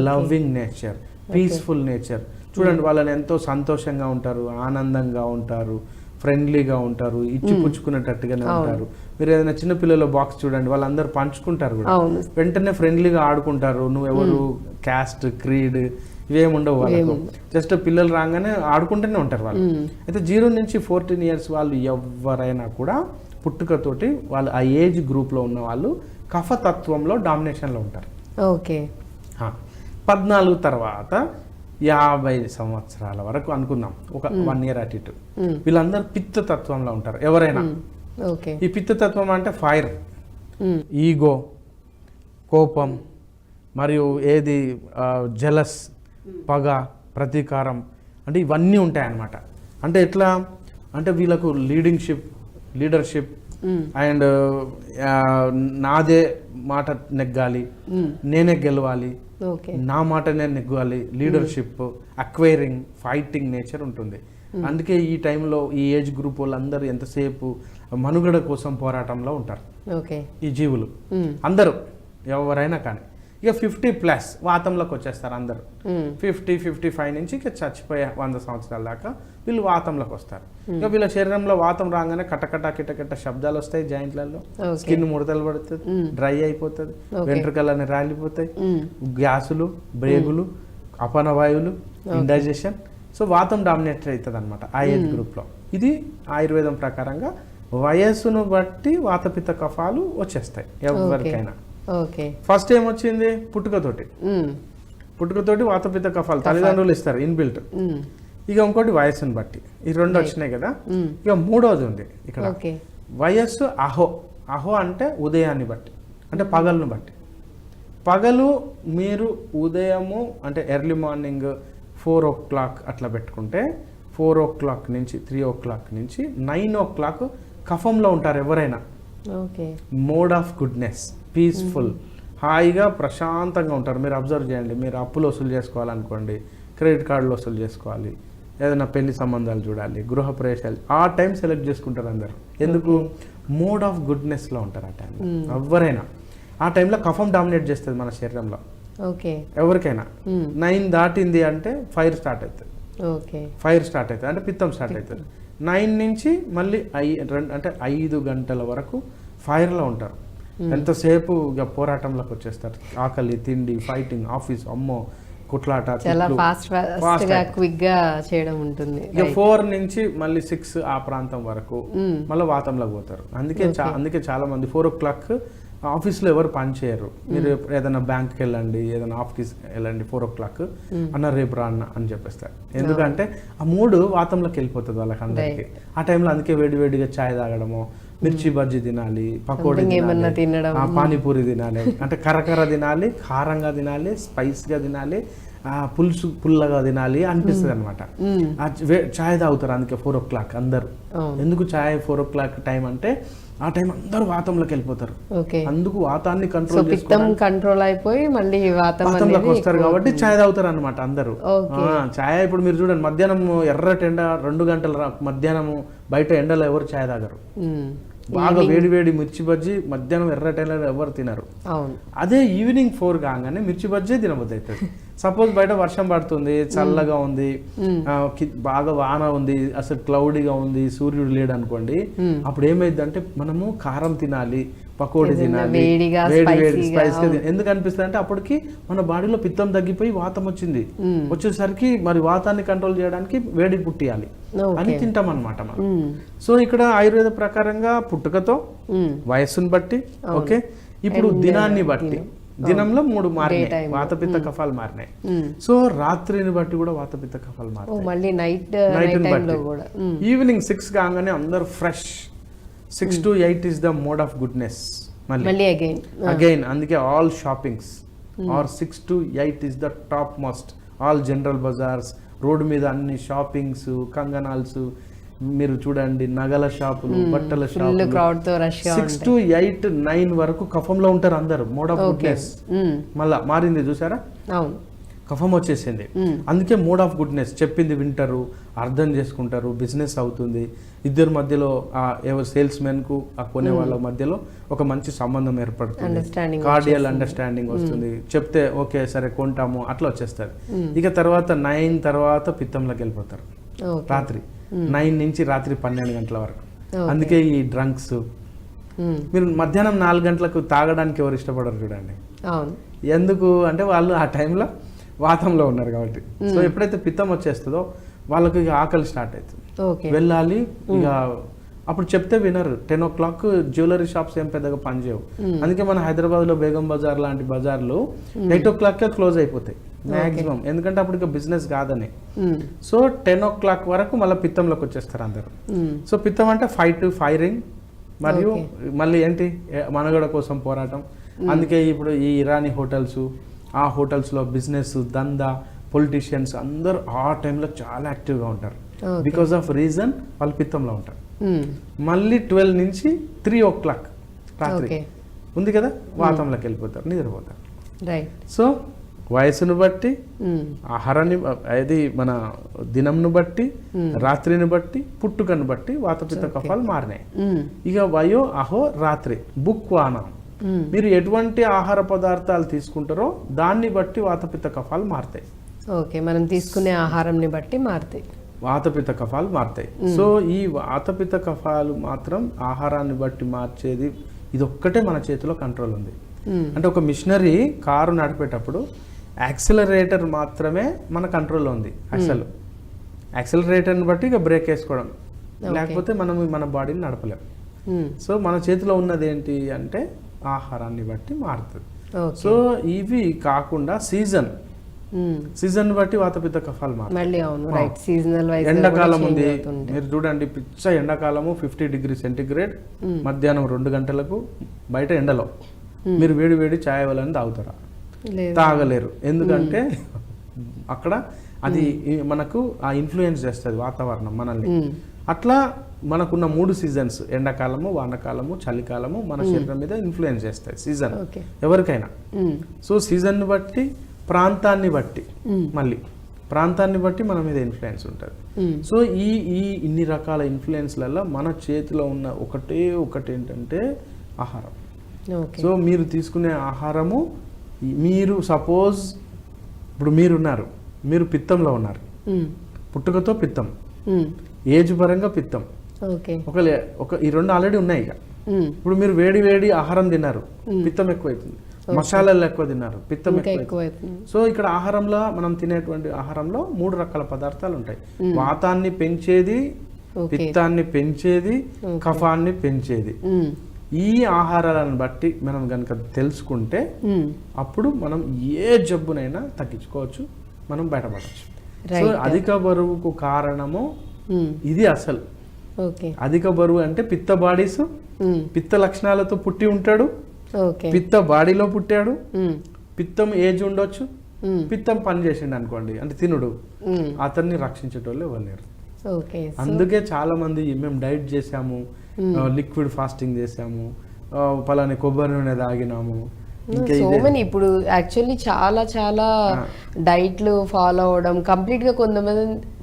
loving nature, peaceful nature. చూడండి వాళ్ళని ఎంతో సంతోషంగా ఉంటారు, ఆనందంగా ఉంటారు, ఫ్రెండ్లీగా ఉంటారు, ఇచ్చి పుచ్చుకునేటట్టుగానే ఉంటారు. మీరు ఏదైనా చిన్న పిల్లల బాక్స్ చూడండి, వాళ్ళందరూ పంచుకుంటారు కూడా, వెంటనే ఫ్రెండ్లీగా ఆడుకుంటారు. నువ్వెవరు, క్యాస్ట్, క్రీడ్ ఇవేమి ఉండవు వాళ్ళకు. జస్ట్ పిల్లలు రాగానే ఆడుకుంటూనే ఉంటారు వాళ్ళు. అయితే 0 నుంచి 14 ఇయర్స్ వాళ్ళు ఎవరైనా కూడా పుట్టుకతోటి వాళ్ళు ఆ ఏజ్ గ్రూప్లో ఉన్న వాళ్ళు కఫతత్వంలో డామినేషన్లో ఉంటారు. ఓకే. 14 తర్వాత 50 సంవత్సరాల వరకు అనుకుందాం, ఒక 1 ఇయర్ అటు ఇటు, వీళ్ళందరూ పిత్తతత్వంలో ఉంటారు ఎవరైనా. ఈ పిత్తతత్వం అంటే ఫైర్, ఈగో, కోపం, మరియు ఏది జలస్, పగ, ప్రతీకారం, అంటే ఇవన్నీ ఉంటాయన్నమాట. అంటే ఎట్లా అంటే వీళ్ళకు లీడర్షిప్ అండ్ నాదే మాట నెగ్గాలి, నేనే గెలవాలి, నా మాటనే నెగ్గాలి, లీడర్షిప్, అక్వైరింగ్, ఫైటింగ్ నేచర్ ఉంటుంది. అందుకే ఈ టైంలో ఈ ఏజ్ గ్రూప్ వాళ్ళందరూ ఎంతసేపు మనుగడ కోసం పోరాటంలో ఉంటారు ఈ జీవులు అందరూ ఎవరైనా కానీ. ఇక 50+ వాతంలోకి వచ్చేస్తారు అందరూ. 50-55 నుంచి ఇక చచ్చిపోయే 100 సంవత్సరాల దాకా వీళ్ళు వాతంలోకి వస్తారు. ఇక వీళ్ళ శరీరంలో వాతం రాగానే కటకట కిటకట శబ్దాలు వస్తాయి, జాయింట్లలో స్కిన్ ముడతలు పడుతుంది, డ్రై అయిపోతుంది, వెంట్రుకలన్నీ రాలిపోతాయి, గ్యాసులు, బ్రేగులు, అపనవాయువులు, ఇండైజెషన్. సో వాతం డామినేట్ అవుతుంది అనమాట ఆ ఏజ్ గ్రూప్లో. ఇది ఆయుర్వేదం ప్రకారంగా వయస్సును బట్టి వాతపిత్త కఫాలు వచ్చేస్తాయి ఎవరికైనా. ఫస్ట్ ఏమొచ్చింది, పుట్టుకతోటి వాతపిత్త కఫాలు తల్లిదండ్రులు ఇస్తారు ఇన్బిల్ట్. ఇక ఇంకోటి వయస్సును బట్టి, ఈ 2 వచ్చినాయి కదా. ఇక 3వది ఉంది ఇక్కడ, వయస్సు అహో అంటే ఉదయాన్ని బట్టి, అంటే పగలును బట్టి. పగలు మీరు ఉదయము అంటే ఎర్లీ మార్నింగ్ 4 o'clock అట్లా పెట్టుకుంటే 4 o'clock నుంచి 3 o'clock నుంచి 9 o'clock కఫంలో ఉంటారు ఎవరైనా. మోడ్ ఆఫ్ గుడ్నెస్, పీస్ఫుల్, హాయిగా ప్రశాంతంగా ఉంటారు. మీరు అబ్జర్వ్ చేయండి, మీరు అప్పులు వసూలు చేసుకోవాలనుకోండి, క్రెడిట్ కార్డులు వసూలు చేసుకోవాలి, ఏదైనా పెళ్లి సంబంధాలు చూడాలి, గృహ ప్రవేశాలు, ఆ టైం సెలెక్ట్ చేసుకుంటారు అందరు. ఎందుకు, మోడ్ ఆఫ్ గుడ్నెస్లో ఉంటారు ఆ టైంలో ఎవరైనా. ఆ టైంలో కఫం డామినేట్ చేస్తుంది మన శరీరంలో ఎవరికైనా. 9 దాటింది అంటే ఫైర్ స్టార్ట్ అవుతుంది, అంటే పిత్తం స్టార్ట్ అవుతుంది. 9 నుంచి మళ్ళీ అంటే 5 గంటల వరకు ఫైర్లో ఉంటారు. ఎంతసేపు ఇక పోరాటంలోకి వచ్చేస్తారు. ఆకలి, తిండి, ఫైటింగ్, ఆఫీస్, అమ్మో, కుట్లాట, ఇక 4 నుంచి మళ్ళీ 6 ఆ ప్రాంతం వరకు మళ్ళీ వాతంలోకి పోతారు. అందుకే చాలా మంది 4 o'clock ఆఫీస్లో ఎవరు పని చేయరు. మీరు ఏదైనా బ్యాంక్కి వెళ్ళండి, ఏదైనా ఆఫీస్కి వెళ్ళండి 4 o'clock అన్న రేపు రా అన్న అని చెప్పేస్తారు. ఎందుకంటే ఆ 3 వాతంలోకి వెళ్ళిపోతుంది వాళ్ళకి అందరికీ ఆ టైంలో. అందుకే వేడివేడిగా చాయ్ తాగడము, మిర్చి బజ్జీ తినాలి, పకోడీ తినాలి, పానీపూరి తినాలి, అంటే కరకర తినాలి, కారంగా తినాలి, స్పైస్గా తినాలి, పులుసు పుల్లగా తినాలి అనిపిస్తుంది అనమాట. చాయ్ తాగుతారు అందుకే 4 o'clock అందరు. ఎందుకు చాయ్ 4 o'clock టైం అంటే ఆ టైం అందరూ వాతంలోకి వెళ్ళిపోతారు. అందుకు వాతాన్ని కంట్రోల్ అయిపోయి మళ్ళీ వాతంలోకి వస్తారు కాబట్టి చాయ్ తాగుతారు అనమాట అందరూ. చాయ్ ఇప్పుడు మీరు చూడండి, మధ్యాహ్నం ఎర్రటి ఎండ 2 గంటల మధ్యాహ్నం బయట ఎండలో ఎవరు చాయ్ తాగరు. బాగా వేడి మిర్చి బజ్జీ మధ్యాహ్నం ఎర్రటి ఎండలో ఎవరు తినరు. అదే ఈవినింగ్ 4 కాగానే మిర్చి బజ్జీ తినబోద్ది అవుతుంది. సపోజ్ బయట వర్షం పడుతుంది, చల్లగా ఉంది, బాగా వాన ఉంది, అసలు క్లౌడీగా ఉంది, సూర్యుడు లేడు అనుకోండి, అప్పుడు ఏమైంది అంటే మనము కారం తినాలి, పకోడీ తినాలి, వేడి స్పైసీగా. ఎందుకు అనిపిస్తుంది అంటే అప్పటికి మన బాడీలో పిత్తం తగ్గిపోయి వాతం వచ్చింది, వచ్చేసరికి మరి వాతాన్ని కంట్రోల్ చేయడానికి వేడి పుట్టియాలి అని తింటాం అనమాట మనం. సో ఇక్కడ ఆయుర్వేద ప్రకారంగా పుట్టుకతో, వయస్సును బట్టి, ఓకే, ఇప్పుడు దినాన్ని బట్టి, దినంలో 3 మారినాయి, వాతపిత్త కఫాలు మారినాయి. సో రాత్రిని బట్టి కూడా వాతపిత్త కఫాలు మారినాయి. నైట్ బట్టి ఈవినింగ్ 6 కాగానే అందరు fresh. 6 to 8 is the mode of goodness. మళ్ళీ అగైన్ అందుకే all shoppings are 6 to 8 is the top most. All general bazaars, road మీద అన్ని షాపింగ్స్, కంగనాల్స్, మీరు చూడండి నగల షాపులు, బట్టల షాపులు. 6 to 8, 9 వరకు కఫంలో ఉంటారు అందరు. మోడ్ ఆఫ్ గుడ్నెస్ మళ్ళా మారింది, చూసారా, కఫం వచ్చేసింది. అందుకే మోడ్ ఆఫ్ గుడ్నెస్ చెప్పింది వింటారు, అర్థం చేసుకుంటారు, బిజినెస్ అవుతుంది. ఇద్దరు మధ్యలో ఎవరు సేల్స్ మెన్ కు ఆ కొనే వాళ్ళ మధ్యలో ఒక మంచి సంబంధం ఏర్పడుతుంది, కార్డియల్ అండర్స్టాండింగ్ వస్తుంది. చెప్తే ఓకే సరే కొంటాము అట్లా వచ్చేస్తారు. ఇక తర్వాత 9 తర్వాత పిత్తంలోకి వెళ్ళిపోతారు రాత్రి 9 నుంచి రాత్రి 12 గంటల వరకు. అందుకే ఈ డ్రంక్స్, మీరు మధ్యాహ్నం 4 గంటలకు తాగడానికి ఎవరు ఇష్టపడరు చూడండి. ఎందుకు అంటే వాళ్ళు ఆ టైంలో వాతంలో ఉన్నారు కాబట్టి. సో ఎప్పుడైతే పిత్తం వచ్చేస్తుందో వాళ్ళకి ఇక ఆకలి స్టార్ట్ అవుతుంది, వెళ్ళాలి. ఇక అప్పుడు చెప్తే వినరు. 10 o'clock జ్యువెలరీ షాప్స్ ఏం పెద్దగా పనిచేయవు. అందుకే మన హైదరాబాద్లో బేగం బజార్ లాంటి బజార్లు 8 o'clock క్లోజ్ అయిపోతాయి మ్యాక్సిమం, ఎందుకంటే అప్పుడు ఇక బిజినెస్ కాదని. సో 10 o'clock వరకు మళ్ళీ పిత్తంలోకి వచ్చేస్తారు అందరు. సో పిత్తం అంటే ఫైట్, ఫైరింగ్, మరియు మళ్ళీ ఏంటి మనుగడ కోసం పోరాటం. అందుకే ఇప్పుడు ఈ ఇరానీ హోటల్స్, ఆ హోటల్స్లో బిజినెస్, దందా, పొలిటీషియన్స్ అందరూ ఆ టైంలో చాలా యాక్టివ్గా ఉంటారు. బికాస్ ఆఫ్ రీజన్ వాళ్ళు పిత్తంలో ఉంటారు. మళ్ళీ 12 నుంచి 3 o'clock రాత్రి ఉంది కదా, వాతంలోకి వెళ్ళిపోతారు, నిద్రపోతారు. సో వయసును బట్టి, ఆహారాన్ని, అది మన దినంను బట్టి, రాత్రిని బట్టి, పుట్టుకను బట్టి వాతపిత్త కఫాలు మారినాయి. ఇక వయో, అహో, రాత్రి, బుక్వానం, మీరు ఎటువంటి ఆహార పదార్థాలు తీసుకుంటారో దాన్ని బట్టి వాతపిత్త కఫాలు మారుతాయి. ఓకే, మనం తీసుకునే ఆహారంని బట్టి మారుతాయి, వాతపిత్త కఫాలు మారుతాయి. సో ఈ వాతపిత్త కఫాలు మాత్రం ఆహారాన్ని బట్టి మార్చేది ఇదొక్కటే మన చేతిలో కంట్రోల్ ఉంది. అంటే ఒక మిషనరీ కారు నడిపేటప్పుడు యాక్సిలరేటర్ మాత్రమే మన కంట్రోల్లో ఉంది. అసలు యాక్సిలరేటర్ని బట్టి ఇక బ్రేక్ వేసుకోవడం, లేకపోతే మనం మన బాడీని నడపలేం. సో మన చేతిలో ఉన్నది ఏంటి అంటే ఆహారాన్ని బట్టి మారుతుంది. సో ఇవి కాకుండా సీజన్ బట్టి వాతపిత్త కఫాలు మారుతాయి. ఎండాకాలం ఉంది, మీరు చూడండి పిచ్చ ఎండాకాలము, 50 degrees సెంటిగ్రేడ్, మధ్యాహ్నం 2 గంటలకు బయట ఎండలో మీరు వేడి వేడి ఛాయ్ వాళ్ళని తాగుతారా? తాగలేరు. ఎందుకంటే అక్కడ అది మనకు ఆ ఇన్ఫ్లుయెన్స్ చేస్తుంది వాతావరణం మనల్ని. అట్లా మనకున్న 3 సీజన్స్, ఎండాకాలము, వానకాలము, చలికాలము, మన శరీరం మీద ఇన్ఫ్లుయెన్స్ చేస్తాయి సీజన్ ఎవరికైనా. సో సీజన్ బట్టి, ప్రాంతాన్ని బట్టి, మళ్ళీ ప్రాంతాన్ని బట్టి మన మీద ఇన్ఫ్లుయెన్స్ ఉంటుంది. సో ఈ ఇన్ని రకాల ఇన్ఫ్లుయెన్స్లలో మన చేతిలో ఉన్న ఒకటి ఏంటంటే ఆహారం. సో మీరు తీసుకునే ఆహారము, మీరు సపోజ్ ఇప్పుడు మీరున్నారు, మీరు పిత్తంలో ఉన్నారు, పుట్టుకతో పిత్తం, ఏజ్ పరంగా పిత్తం, ఒక ఈ 2 ఆల్రెడీ ఉన్నాయి. ఇక ఇప్పుడు మీరు వేడి వేడి ఆహారం తిన్నారు, పిత్తం ఎక్కువైతుంది. మసాలాలు ఎక్కువ తిన్నారు, పిత్తం ఎక్కువైతుంది. సో ఇక్కడ ఆహారంలో, మనం తినేటువంటి ఆహారంలో 3 రకాల పదార్థాలు ఉంటాయి. వాతాన్ని పెంచేది, పిత్తాన్ని పెంచేది, కఫాన్ని పెంచేది. ఈ ఆహారాలను బట్టి మనం కనుక తెలుసుకుంటే అప్పుడు మనం ఏ జబ్బునైనా తగ్గించుకోవచ్చు, మనం బయటపడవచ్చు. సో అధిక బరువుకు కారణము ఇది. అసలు అధిక బరువు అంటే పిత్త బాడీస్, పిత్త లక్షణాలతో పుట్టి ఉంటాడు, పిత్త బాడీలో పుట్టాడు, పిత్తం ఏజ్ ఉండొచ్చు, పిత్తం పని చేసిండు అనుకోండి అంటే తినుడు, అతన్ని రక్షించేటోళ్ళు ఎవరు లేరు. అందుకే చాలా మంది మేము డైట్ చేసాము, లిక్విడ్ ఫాస్టింగ్ చేసాము, పలాని కొబ్బరి నూనె తాగినాము, ఇంకా సో మెనీ ఇప్పుడు యాక్చువల్లీ చాలా చాలా డైట్లు ఫాలో అవడం కంప్లీట్ గా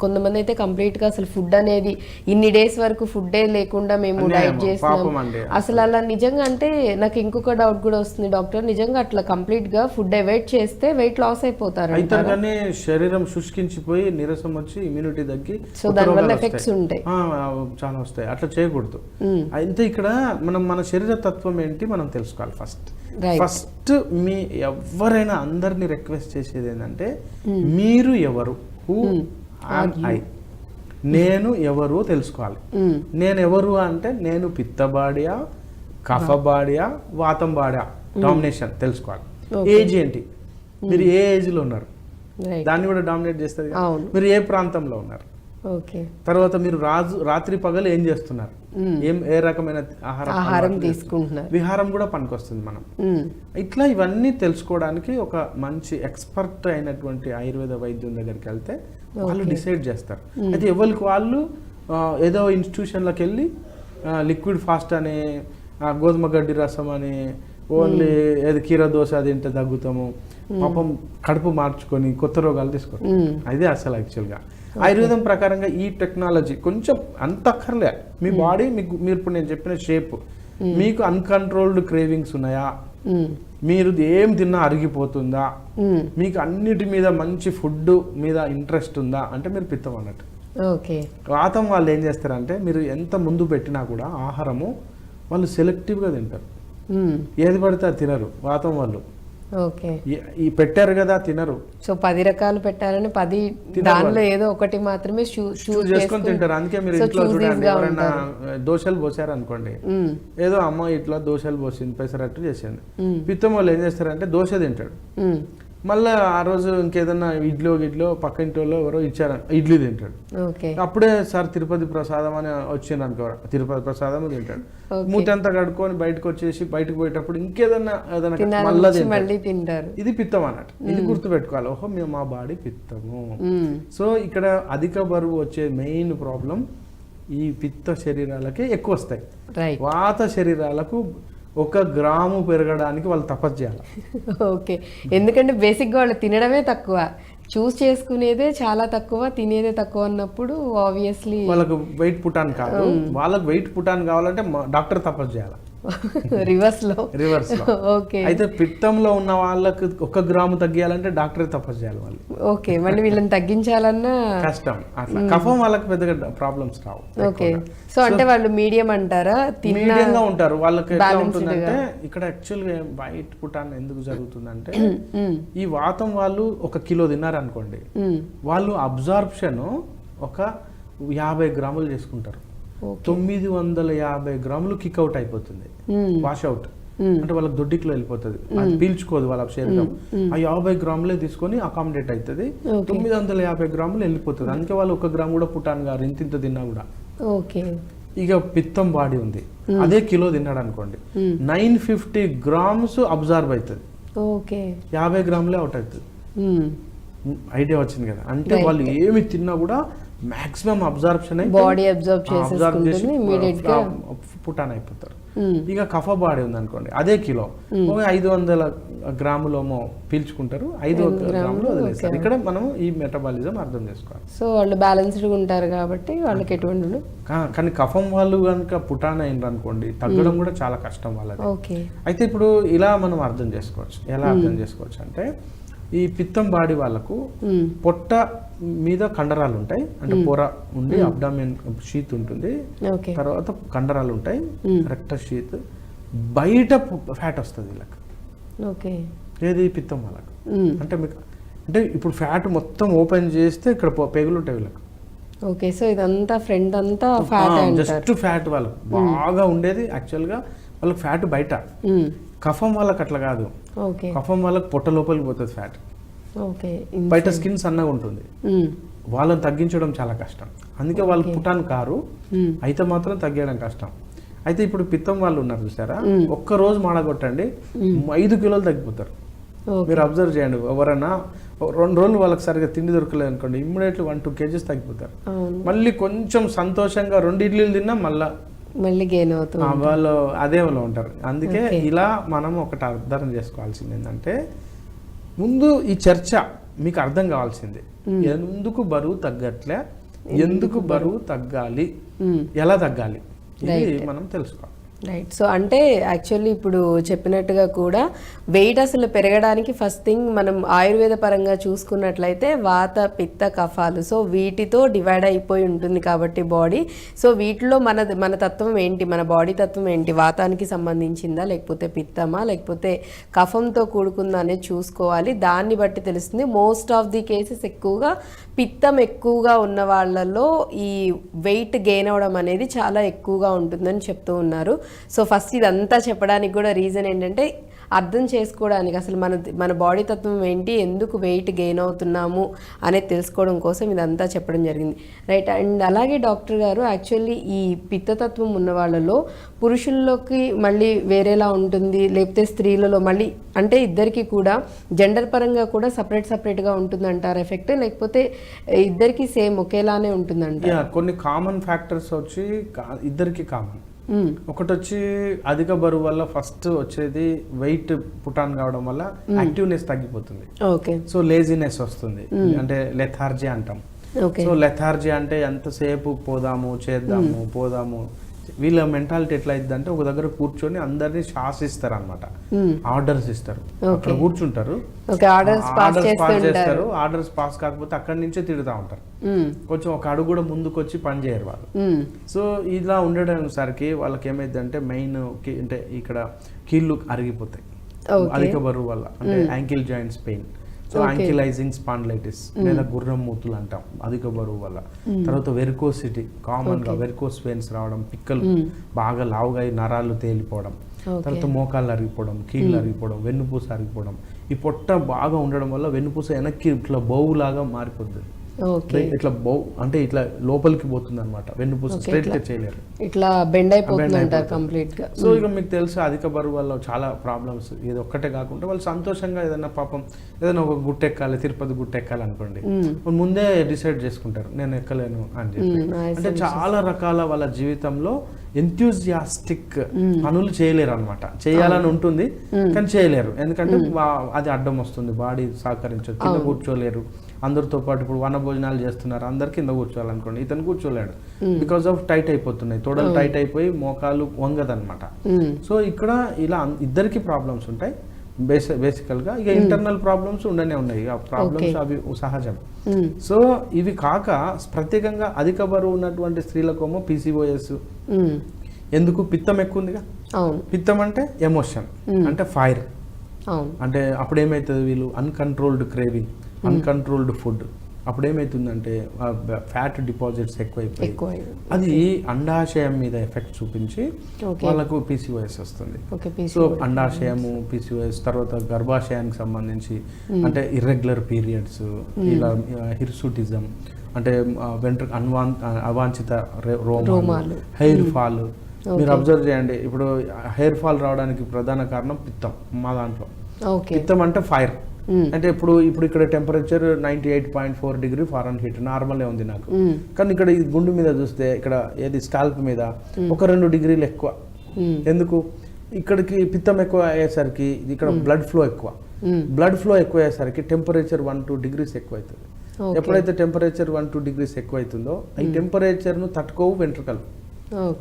కొంతమంది అయితే కంప్లీట్ గా అసలు ఫుడ్ అనేది ఇన్ని డేస్ వరకు ఫుడ్ లేకుండా మేము డైట్ చేస్తున్నాం అసలు అలా నిజంగా అంటే నాకు ఇంకొక డౌట్ కూడా వస్తుంది డాక్టర్, నిజంగా అట్లా కంప్లీట్ గా ఫుడ్ అవాయిడ్ చేస్తే వెయిట్ లాస్ అయిపోతారు అయితే కానీ శరీరం శుష్కించిపోయి నీరసం వచ్చి ఇమ్యూనిటీ తగ్గి సో దానివల్ల ఎఫెక్ట్స్ ఉంటాయి చాలా వస్తాయి. అట్లా చేయకూడదు. అయితే ఇక్కడ మనం మన శరీర తత్వం ఏంటి మనం తెలుసుకోవాలి. ఫస్ట్ మీ ఎవరైనా అందరినీ రిక్వెస్ట్ చేసేది ఏంటంటే మీరు ఎవరు, హూ ఆమ్ ఐ, నేను ఎవరు తెలుసుకోవాలి. నేను ఎవరు అంటే నేను పిత్తబాడియా, కఫబాడియా, వాతం బాడియా డామినేషన్ తెలుసుకోవాలి. ఏజ్ ఏంటి, మీరు ఏ ఏజ్ లో ఉన్నారు దాన్ని కూడా డామినేట్ చేస్తుంది. మీరు ఏ ప్రాంతంలో ఉన్నారు, తర్వాత మీరు రాత్రి పగలు ఏం చేస్తున్నారు, ఏ రకమైన ఆహారం తీసుకుంటున్నారు, విహారం కూడా పనికొస్తుంది మనం. ఇట్లా ఇవన్నీ తెలుసుకోవడానికి ఒక మంచి ఎక్స్పర్ట్ అయినటువంటి ఆయుర్వేద వైద్యం దగ్గరికి వెళ్తే వాళ్ళు డిసైడ్ చేస్తారు. అయితే ఎవరికి వాళ్ళు ఏదో ఇన్స్టిట్యూషన్లకు వెళ్ళి లిక్విడ్ ఫాస్ట్ అని, గోధుమ గడ్డి రసం అని, ఓన్లీ ఏది కీర దోశ తింటే తగ్గుతాము, పాపం కడుపు మార్చుకొని కొత్త రోగాలు తీసుకోవడం. అదే అసలు యాక్చువల్గా ఆయుర్వేదం ప్రకారంగా ఈ టెక్నాలజీ కొంచెం అంత అక్కర్లే. మీ బాడీ మీరు ఇప్పుడు నేను చెప్పిన షేప్, మీకు అన్కంట్రోల్డ్ క్రేవింగ్స్ ఉన్నాయా, మీరు ఏం తిన్నా అరిగిపోతుందా, మీకు అన్నిటి మీద మంచి ఫుడ్ మీద ఇంట్రెస్ట్ ఉందా అంటే మీరు పిత్తం అన్నట్టు. వాతం వాళ్ళు ఏం చేస్తారంటే మీరు ఎంత ముందు పెట్టినా కూడా ఆహారము వాళ్ళు సెలెక్టివ్గా తింటారు. ఏది పడితే అది తినరు వాతం వాళ్ళు. ఈ పెట్టారు కదా తినరు. సో 10 రకాలు పెట్టారని 10 దానిలో ఏదో ఒకటి మాత్రమే చూస్ చేసుకొని తింటారు. అందుకే మీరు ఇంట్లో చూడండి, ఎవరైనా దోశలు పోసారు అనుకోండి, ఏదో అమ్మ ఇట్లా దోశలు పోసింది పెసరట్టు చేసింది, పిత్తం వాళ్ళు ఏం చేస్తారంటే దోశ తింటాడు, మళ్ళీ ఆ రోజు ఇంకేదన్నా ఇడ్లో పక్క ఇంట్లో ఎవరో ఇచ్చారు ఇడ్లీ తింటాడు. అప్పుడే సార్ తిరుపతి ప్రసాదం అని వచ్చింది అనుకో, తిరుపతి ప్రసాదం తింటాడు. మూతంతా కడుక్కొని బయటకు వచ్చేసి బయటకు పోయేటప్పుడు ఇంకేదన్నా ఏదైనా మళ్ళీ తింటారు. ఇది పిత్తం అన్నట్టు. ఇది గుర్తు పెట్టుకోవాలి. ఓహో మేము మా బాడీ పిత్తము. సో ఇక్కడ అధిక బరువు వచ్చే మెయిన్ ప్రాబ్లం ఈ పిత్త శరీరాలకి ఎక్కువ వస్తాయి. వాత శరీరాలకు 1 గ్రాము పెరగడానికి వాళ్ళు తపస్సు చేయాలి. ఎందుకంటే బేసిక్గా వాళ్ళు తినడమే తక్కువ, చూస్ చేసుకునేదే చాలా తక్కువ, తినేదే తక్కువ అన్నప్పుడు ఆబ్వియస్లీ వాళ్ళకు వెయిట్ పుటాన్ కాదు. వాళ్ళకి వెయిట్ పుటాన్ కావాలంటే డాక్టర్ తపస్సు చేయాలి. రివర్స్ లో. అయితే పిత్తంలో ఉన్న వాళ్ళకి 1 గ్రాము తగ్గియాలంటే డాక్టర్ తపస్సు చేయాలి వాళ్ళు. మళ్ళీ వీళ్ళని తగ్గించాలన్నా కష్టం. అట్లా కఫం వాళ్ళకి పెద్దగా ప్రాబ్లమ్స్ రావు. సో అంటే వాళ్ళు మీడియం అంటారా, మీడియంగా ఉంటారు. వాళ్ళకి ఎట్లా ఉంటుందంటే ఇక్కడ యాక్చువల్గా వైట్ పుటాన్ ఎందుకు జరుగుతుందంటే ఈ వాతం వాళ్ళు 1 కిలో తిన్నారు అనుకోండి, వాళ్ళు అబ్జార్ప్షన్ ఒక 50 గ్రాములు చేసుకుంటారు. 950 గ్రాములు కిక్ అవుట్ అయిపోతుంది, వాష్ అవుట్ అంటే వాళ్ళకి దొడ్డికిలో వెళ్ళిపోతుంది, అది పీల్చుకోదు వాళ్ళ శరీరం. ఆ 50 గ్రాములే తీసుకొని అకామిడేట్ అవుతుంది, 950 గ్రాములు వెళ్ళిపోతుంది. అందుకే వాళ్ళు 1 గ్రాము కూడా పుటాన్ గారు ఇంత తిన్నా కూడా. ఇక పిత్తం బాడీ ఉంది, అదే కిలో తిన్నాడు అనుకోండి, 950 గ్రామ్స్ అబ్జర్వ్ అవుతుంది, 50 గ్రాములే అవుట్ అవుతుంది. ఐడియా వచ్చింది కదా. అంటే వాళ్ళు ఏమి తిన్నా కూడా మాక్సిమం అబ్జార్ప్షన్ బాడీ అబ్జర్వ్ చేసి పుటాన్ అయిపోతారు. ఇక కఫ బాడీ ఉంది అనుకోండి, అదే కిలో 500 గ్రాములేమో పీల్చుకుంటారు, 500 గ్రాములు వదిలేస్తారు. ఇక్కడ మనం ఈ మెటబాలిజం అర్థం చేసుకోవాలి. సో వాళ్ళు బ్యాలెన్స్డ్ ఉంటారు కాబట్టి వాళ్ళకి ఎటువంటి. కానీ కఫం వాళ్ళు కనుక పుటాన్ అయినారు అనుకోండి, తగ్గడం కూడా చాలా కష్టం వాళ్ళకి. అయితే ఇప్పుడు ఇలా మనం అర్థం చేసుకోవచ్చు. ఎలా అర్థం చేసుకోవచ్చు అంటే ఈ పిత్తం బాడీ వాళ్ళకు పొట్ట మీద కండరాలు ఉంటాయి, అంటే పొర ఉండి అబ్డామిన్ షీత్ ఉంటుంది, తర్వాత కండరాలు ఉంటాయి, రెక్టస్ షీత్, బయట ఫ్యాట్ వస్తుంది వీళ్ళకి. ఏది పిత్తం వాళ్ళకు. అంటే మీకు అంటే ఇప్పుడు ఫ్యాట్ మొత్తం ఓపెన్ చేస్తే ఇక్కడ పెగులు ఉంటాయి వీళ్ళకి. సో ఇదంతా ఫ్రంట్ అంతా ఫ్యాట్, జస్ట్ ఫ్యాట్ వాళ్ళకు బాగా ఉండేది. యాక్చువల్గా వాళ్ళకి ఫ్యాట్ బయట. కఫం వాళ్ళకి అట్లా కాదు. కఫం వాళ్ళకి పొట్ట లోపలికి పోతుంది ఫ్యాట్, బయట స్కిన్ సన్నగా ఉంటుంది. వాళ్ళని తగ్గించడం చాలా కష్టం. అందుకే వాళ్ళు పుటాన్ కారు, అయితే మాత్రం తగ్గడం కష్టం. అయితే ఇప్పుడు పిత్తం వాళ్ళు ఉన్నారు చూసారా, 1 రోజు మాడగొట్టండి 5 కిలోలు తగ్గిపోతారు. మీరు అబ్జర్వ్ చేయండి. ఎవరైనా 2 రోజులు వాళ్ళకి సరిగ్గా తిండి దొరకలేదు అనుకోండి, ఇమ్మీడియట్లీ 1-2 kgs తగ్గిపోతారు. మళ్ళీ కొంచెం సంతోషంగా 2 ఇడ్లీలు తిన్నా మళ్ళీ మళ్ళీ గెయిన్ అవుతుంది. వాళ్ళు అదేలో ఉంటారు. అందుకే ఇలా మనం ఒకటి అర్థం చేసుకోవాల్సింది ఏంటంటే, ముందు ఈ చర్చ మీకు అర్థం కావాల్సింది, ఎందుకు బరువు తగ్గట్లే, ఎందుకు బరువు తగ్గాలి, ఎలా తగ్గాలి, ఇది మనం తెలుసుకోవాలి. రైట్. సో అంటే యాక్చువల్లీ ఇప్పుడు చెప్పినట్టుగా కూడా వెయిట్ అసలు పెరగడానికి ఫస్ట్ థింగ్ మనం ఆయుర్వేద పరంగా చూసుకున్నట్లయితే వాత పిత్త కఫాలు, సో వీటితో డివైడ్ అయిపోయి ఉంటుంది కాబట్టి బాడీ. సో వీటిలో మన తత్వం ఏంటి, మన బాడీ తత్వం ఏంటి, వాతానికి సంబంధించిందా లేకపోతే పిత్తమా లేకపోతే కఫంతో కూడుకుందా అనేది చూసుకోవాలి. దాన్ని బట్టి తెలుస్తుంది. మోస్ట్ ఆఫ్ ది కేసెస్ ఎక్కువగా పిత్తం ఎక్కువగా ఉన్న వాళ్ళలో ఈ వెయిట్ గెయిన్ అవడం అనేది చాలా ఎక్కువగా ఉంటుందని చెప్తూ ఉన్నారు. సో ఫస్ట్ ఇదంతా చెప్పడానికి కూడా రీజన్ ఏంటంటే అర్థం చేసుకోవడానికి, అసలు మన బాడీ తత్వం ఏంటి, ఎందుకు వెయిట్ గెయిన్ అవుతున్నాము అనేది తెలుసుకోవడం కోసం ఇదంతా చెప్పడం జరిగింది. రైట్. అండ్ అలాగే డాక్టర్ గారు, యాక్చువల్లీ ఈ పిత్తతత్వం ఉన్న వాళ్ళలో పురుషుల్లోకి మళ్ళీ వేరేలా ఉంటుంది, లేకపోతే స్త్రీలలో మళ్ళీ, అంటే ఇద్దరికి కూడా జెండర్ పరంగా కూడా సపరేట్గా ఉంటుందంటారు ఎఫెక్ట్, లేకపోతే ఇద్దరికి సేమ్ ఒకేలానే ఉంటుందంట? కొన్ని కామన్ ఫ్యాక్టర్స్ వచ్చి ఇద్దరికి కామన్. ఒకటి వచ్చి అధిక బరువు వల్ల ఫస్ట్ వచ్చేది వెయిట్ పుటాన్ కావడం వల్ల యాక్టివ్నెస్ తగ్గిపోతుంది. సో లేజినెస్ వస్తుంది, అంటే లెథార్జీ అంటాం. సో లెథార్జీ అంటే ఎంతసేపు పోదాము. వీళ్ళ మెంటాలిటీ ఎట్లా అయిందంటే, ఒక దగ్గర కూర్చొని అందరినీ శాసిస్తారు అనమాట, ఆర్డర్స్ ఇస్తారు. అక్కడ కూర్చుంటారు, ఆర్డర్స్ చేస్తారు. ఆర్డర్స్ పాస్ కాకపోతే అక్కడి నుంచే తిడుతూ ఉంటారు. కొంచెం ఒక అడుగు కూడా ముందుకు వచ్చి పని చేయరు వాళ్ళు. సో ఇలా ఉండడం సరికి వాళ్ళకి ఏమైందంటే మెయిన్ అంటే ఇక్కడ కీళ్ళు అరిగిపోతాయి అధిక బరువు వల్ల, అంటే ankle joints pain. So ankylosing spondylitis లేదా గుర్రం మూతులు అంటాం అధిక బరువు వల్ల. తర్వాత వెరికోసిటీ, కామన్ గా వెరికోస్ వెయిన్స్ రావడం, పిక్కలు బాగా లావుగా నరాలు తేలిపోవడం, తర్వాత మోకాళ్ళు అరిగిపోవడం, కీళ్ళు అరిగిపోవడం, వెన్నుపూస అరిగిపోవడం. ఈ పొట్ట బాగా ఉండడం వల్ల వెన్నుపూస వెనక్కి ఇట్లా బౌలాగా మారిపోద్ది. ఇట్లా అంటే ఇట్లా లోపలికి పోతుంది అనమాట, వెన్నుపూస స్ట్రైట్ గా చేయలేరు, ఇట్లా బెండ్ అయిపోతుంది కంప్లీట్ గా. సో ఇక మీకు తెలుసు అధిక బరువు వల్ల చాలా ప్రాబ్లమ్స్. ఇది ఒక్కటే కాకుండా వాళ్ళు సంతోషంగా ఏదైనా పాపం ఏదైనా ఒక గుట్టెక్కాలి, తిరుపతి గుట్టెక్కాలి అనుకోండి, ముందే డిసైడ్ చేసుకుంటారు నేను ఎక్కలేను అని చెప్పి. అంటే చాలా రకాల వాళ్ళ జీవితంలో ఎంథ్యూజియాస్టిక్ పనులు చేయలేరు అనమాట. చేయాలని ఉంటుంది కానీ చేయలేరు, ఎందుకంటే అది అడ్డం వస్తుంది, బాడీ సహకరించదు, కింద కూర్చోలేరు. అందరితో పాటు ఇప్పుడు వన భోజనాలు చేస్తున్నారు, అందరు కింద కూర్చోవాలనుకోండి, ఇతను కూర్చోలేడు, బికాస్ ఆఫ్ టైట్ అయిపోతున్నాయి, తోడలు టైట్ అయిపోయి మోకాలు వంగదనమాట. సో ఇక్కడ ఇలా ఇద్దరికి ప్రాబ్లమ్స్ ఉంటాయి బేసికల్ గా. ఇక ఇంటర్నల్ ప్రాబ్లమ్స్ ఉండనే ఉన్నాయి, ఆ ప్రాబ్లమ్స్ అవి సహజం. సో ఇవి కాక ప్రత్యేకంగా అధిక బరువు ఉన్నటువంటి స్త్రీలకేమో PCOS. ఎందుకు? పిత్తం ఎక్కువ ఉందిగా. పిత్తం అంటే ఎమోషన్, అంటే ఫైర్. అంటే అప్పుడు ఏమవుతుంది, వీళ్ళు అన్కంట్రోల్డ్ క్రేవింగ్, అన్కంట్రోల్డ్ ఫుడ్. అప్పుడు ఏమవుతుందంటే ఫ్యాట్ డిపాజిట్స్ ఎక్కువైపోయి అది అండాశయం మీద ఎఫెక్ట్ చూపించి వాళ్ళకు PCOS వస్తుంది. సో అండాశయము, PCOS, తర్వాత గర్భాశయానికి సంబంధించి అంటే ఇర్రెగ్యులర్ పీరియడ్స్, ఇలా హిర్సుటిజం అంటే అవాంఛిత రోమాలు, హెయిర్ ఫాల్. మీరు అబ్జర్వ్ చేయండి, ఇప్పుడు హెయిర్ ఫాల్ రావడానికి ప్రధాన కారణం పిత్తం. మా దాంట్లో పిత్తం అంటే ఫైర్. అంటే ఇప్పుడు ఇక్కడ టెంపరేచర్ 98.4 డిగ్రీ ఫారెన్హీట్ నార్మలే ఉంది నాకు, కానీ ఇక్కడ ఈ గుండు మీద చూస్తే ఇక్కడ ఏది స్కాల్ప్ మీద 1-2 డిగ్రీలు ఎక్కువ. ఎందుకు? ఇక్కడికి పిత్తం ఎక్కువ అయ్యేసరికి ఇక్కడ బ్లడ్ ఫ్లో ఎక్కువ అయ్యేసరికి టెంపరేచర్ 1-2 డిగ్రీస్ ఎక్కువ అవుతుంది. ఎప్పుడైతే టెంపరేచర్ 1-2 డిగ్రీస్ ఎక్కువ అవుతుందో ఈ టెంపరేచర్ ను తట్టుకోవు వెంట్రుకలు,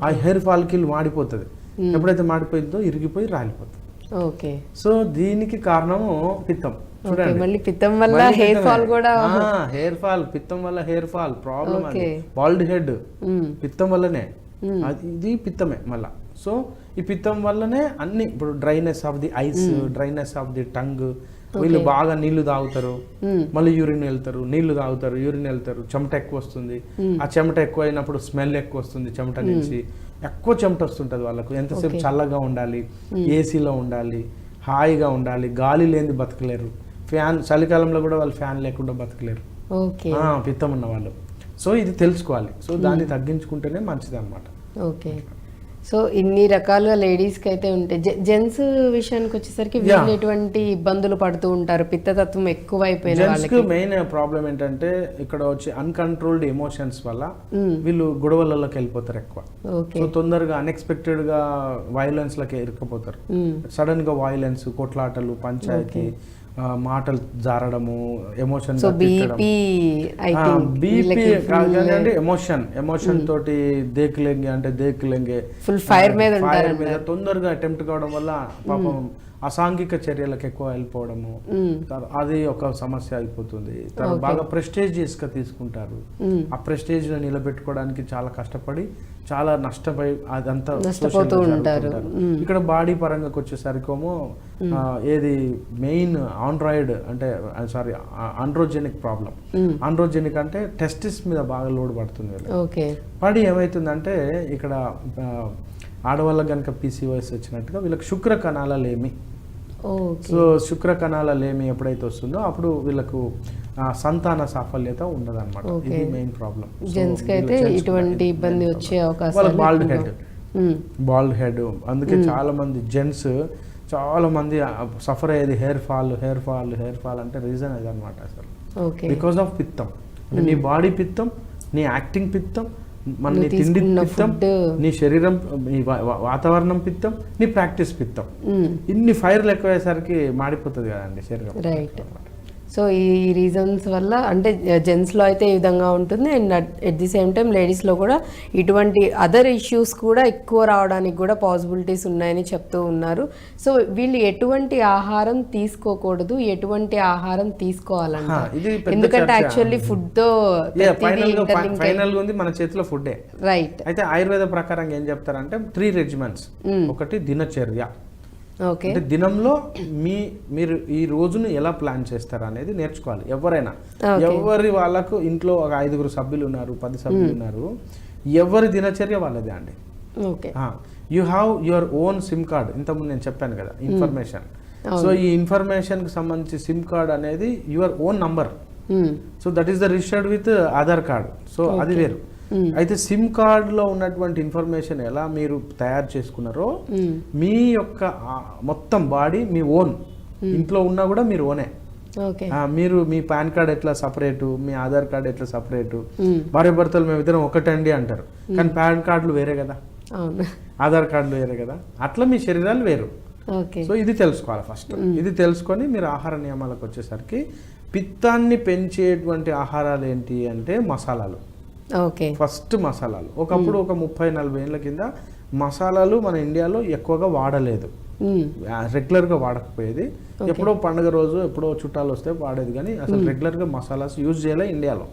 ఆ హెయిర్ ఫాల్ కి మాడిపోతుంది. ఎప్పుడైతే మాడిపోయిందో ఇరిగిపోయి రాలిపోతుంది. సో దీనికి కారణము పిత్తం. చూడండి, పిత్తం వల్ల హెయిర్ ఫాల్ కూడా, హెయిర్ ఫాల్ పిత్తం వల్ల హెయిర్ ఫాల్ ప్రాబ్లం, అది బాల్డ్ హెడ్ పిత్తం వల్లనే, ఇది పిత్తమే మళ్ళా. సో ఈ పిత్తం వల్లనే అన్ని, ఇప్పుడు dryness of the ice, dryness of the tongue. వీళ్ళు బాగా నీళ్లు తాగుతారు, మళ్ళీ యూరిన్ వెళ్తారు, నీళ్లు తాగుతారు, యూరిన్ వెళ్తారు, చెమట ఎక్కువ వస్తుంది. ఆ చెమట ఎక్కువ అయినప్పుడు స్మెల్ ఎక్కువ వస్తుంది చెమట నుంచి, ఎక్కువ చెమట వస్తుంటది వాళ్ళకు. ఎంతసేపు చల్లగా ఉండాలి, ఏసీలో ఉండాలి, హాయిగా ఉండాలి, గాలి లేని బతకలేరు. ఫ్యాన్, చలికాలంలో కూడా వాళ్ళు ఫ్యాన్ లేకుండా బతకలేరు పిత్తం ఉన్న వాళ్ళు. సో ఇది తెలుసుకోవాలి. సో దాన్ని తగ్గించుకుంటేనే మంచిది అనమాట. ఓకే. సో ఇన్ని రకాలుగా లేడీస్కి అయితే ఉంటాయి. జెంట్స్ విషయానికి వచ్చేసరికి వీళ్ళు ఎటువంటి ఇబ్బందులు పడుతూ ఉంటారు పిత్తతత్వం ఎక్కువైపోయిన వాళ్ళకి? మెయిన్ ప్రాబ్లం ఏంటంటే ఇక్కడ వచ్చి అన్కంట్రోల్డ్ ఎమోషన్స్ వల్ల వీళ్ళు గొడవలలోకి వెళ్ళిపోతారు ఎక్కువ. సో తొందరగా అన్ఎక్స్పెక్టెడ్ గా వైలెన్స్ లకి ఇరుక్కుపోతారు. సడన్ గా వైలెన్స్, కొట్లాటలు, పంచాయతీ, మాటలు జారడము, ఎమోషన్ ఎమోషన్ తోటి దేకులెంగే అంటే దేకులెంగే ఫుల్ ఫైర్ మీద తొందరగా అటెంప్ట్ కావడం వల్ల పాపం అసాంఘిక చర్యలకు ఎక్కువ వెళ్ళిపోవడము, అది ఒక సమస్య అయిపోతుంది. బాగా ప్రెస్టేజియస్ గా తీసుకుంటారు. ఆ ప్రెస్టేజ్ నిలబెట్టుకోవడానికి చాలా కష్టపడి చాలా నష్టపోయి అదంతా నష్టపోతూ ఉంటారు. ఇక్కడ బాడీ పరంగా వచ్చేసరికేమో ఏది మెయిన్ ఆండ్రాయిడ్ అంటే సారీ ఆండ్రోజెనిక్ ప్రాబ్లం. ఆండ్రోజెనిక్ అంటే టెస్టిస్ మీద బాగా లోడ్ పడుతుంది. పడి ఏమవుతుందంటే ఇక్కడ ఆడవాళ్ళకి కనుక పీసీఓఎస్ వచ్చినట్టుగా వీళ్ళకి శుక్ర కణాలలేమి. సో శుక్ర కణాలలేమి ఎప్పుడైతే వస్తుందో అప్పుడు వీళ్ళకు సంతాన సాఫల్యత ఉండదు అనమాట. ఇది మెయిన్ ప్రాబ్లం. జెంట్స్ కి అయితే ఇటువంటి ఇబ్బంది వచ్చే అవకాశం. బాల్డ్ హెడ్ అందుకే చాలా మంది జెంట్స్ చాలా మంది సఫర్ అయ్యేది హెయిర్ ఫాల్ అంటే రీజన్ అది అనమాట. అసలు బికాస్ ఆఫ్ పిత్తం. నీ బాడీ పిత్తం, నీ యాక్టింగ్ పిత్తం, నీ తిండి పిత్తం, నీ శరీరం, నీ వాతావరణం పిత్తం, నీ ప్రాక్టీస్ పిత్తం. ఇన్ని ఫైర్లు ఎక్కువయ్యేసరికి మాడిపోతుంది కదండి శరీరం. రైట్. సో ఈ రీజన్స్ వల్ల అంటే జెంట్స్లో అయితే ఈ విధంగా ఉంటుంది, and at the same time లేడీస్లో కూడా ఇటువంటి అదర్ ఇష్యూస్ కూడా ఎక్కువ రావడానికి కూడా పాసిబిలిటీస్ ఉన్నాయని చెప్తూ ఉన్నారు. సో వీళ్ళు ఎటువంటి ఆహారం తీసుకోకూడదు, ఎటువంటి ఆహారం తీసుకోవాలంట? ఎందుకంటే యాక్చువల్లీ ఫుడ్ తో ఫైనల్ ఉంది మన చేతిలో ఫుడ్డే. రైట్. అయితే ఆయుర్వేద ప్రకారం ఏం చెప్తారంటే 3 రెజిమెంట్స్. ఒకటి దినచర్య, అంటే దినంలో మీరు ఈ రోజును ఎలా ప్లాన్ చేస్తారు అనేది నేర్చుకోవాలి. ఎవరైనా ఎవరి వాళ్ళకు ఇంట్లో ఒక 5 సభ్యులు ఉన్నారు, 10 సభ్యులు ఉన్నారు, ఎవరి దినచర్య వాళ్ళదే అండి. You have your own SIM card. ఇంతకుముందు నేను చెప్పాను కదా ఇన్ఫర్మేషన్. సో ఈ ఇన్ఫర్మేషన్ కి సంబంధించి సిమ్ కార్డ్ అనేది your own number. So that is the registered with Aadhaar card. So అది వేరు. అయితే సిమ్ కార్డ్ లో ఉన్నటువంటి ఇన్ఫర్మేషన్ ఎలా మీరు తయారు చేసుకున్నారో మీ యొక్క మొత్తం బాడీ మీ ఓన్. ఇంట్లో ఉన్నా కూడా మీరు ఓనే. మీరు మీ పాన్ కార్డ్ ఎట్లా సపరేటు, మీ ఆధార్ కార్డ్ ఎట్లా సపరేటు, భార్య భర్తలు మేము ఇద్దరం ఒకటండి అంటారు, కానీ పాన్ కార్డులు వేరే కదా, ఆధార్ కార్డులు వేరే కదా, అట్లా మీ శరీరాలు వేరు. సో ఇది తెలుసుకోవాలి ఫస్ట్. ఇది తెలుసుకొని మీరు ఆహార నియమాలకు వచ్చేసరికి పిత్తాన్ని పెంచేటువంటి ఆహారాలు ఏంటి అంటే మసాలాలు. ఫస్ట్ మసాలాలు. ఒకప్పుడు ఒక 30-40 ఏళ్ళ కింద మసాలాలు మన ఇండియాలో ఎక్కువగా వాడలేదు, రెగ్యులర్ గా వాడకపోయేది. ఎప్పుడో పండుగ రోజు ఎప్పుడో చుట్టాలు వస్తే వాడేది, కానీ అసలు రెగ్యులర్ గా మసాలాస్ యూజ్ చేయలే ఇండియాలో.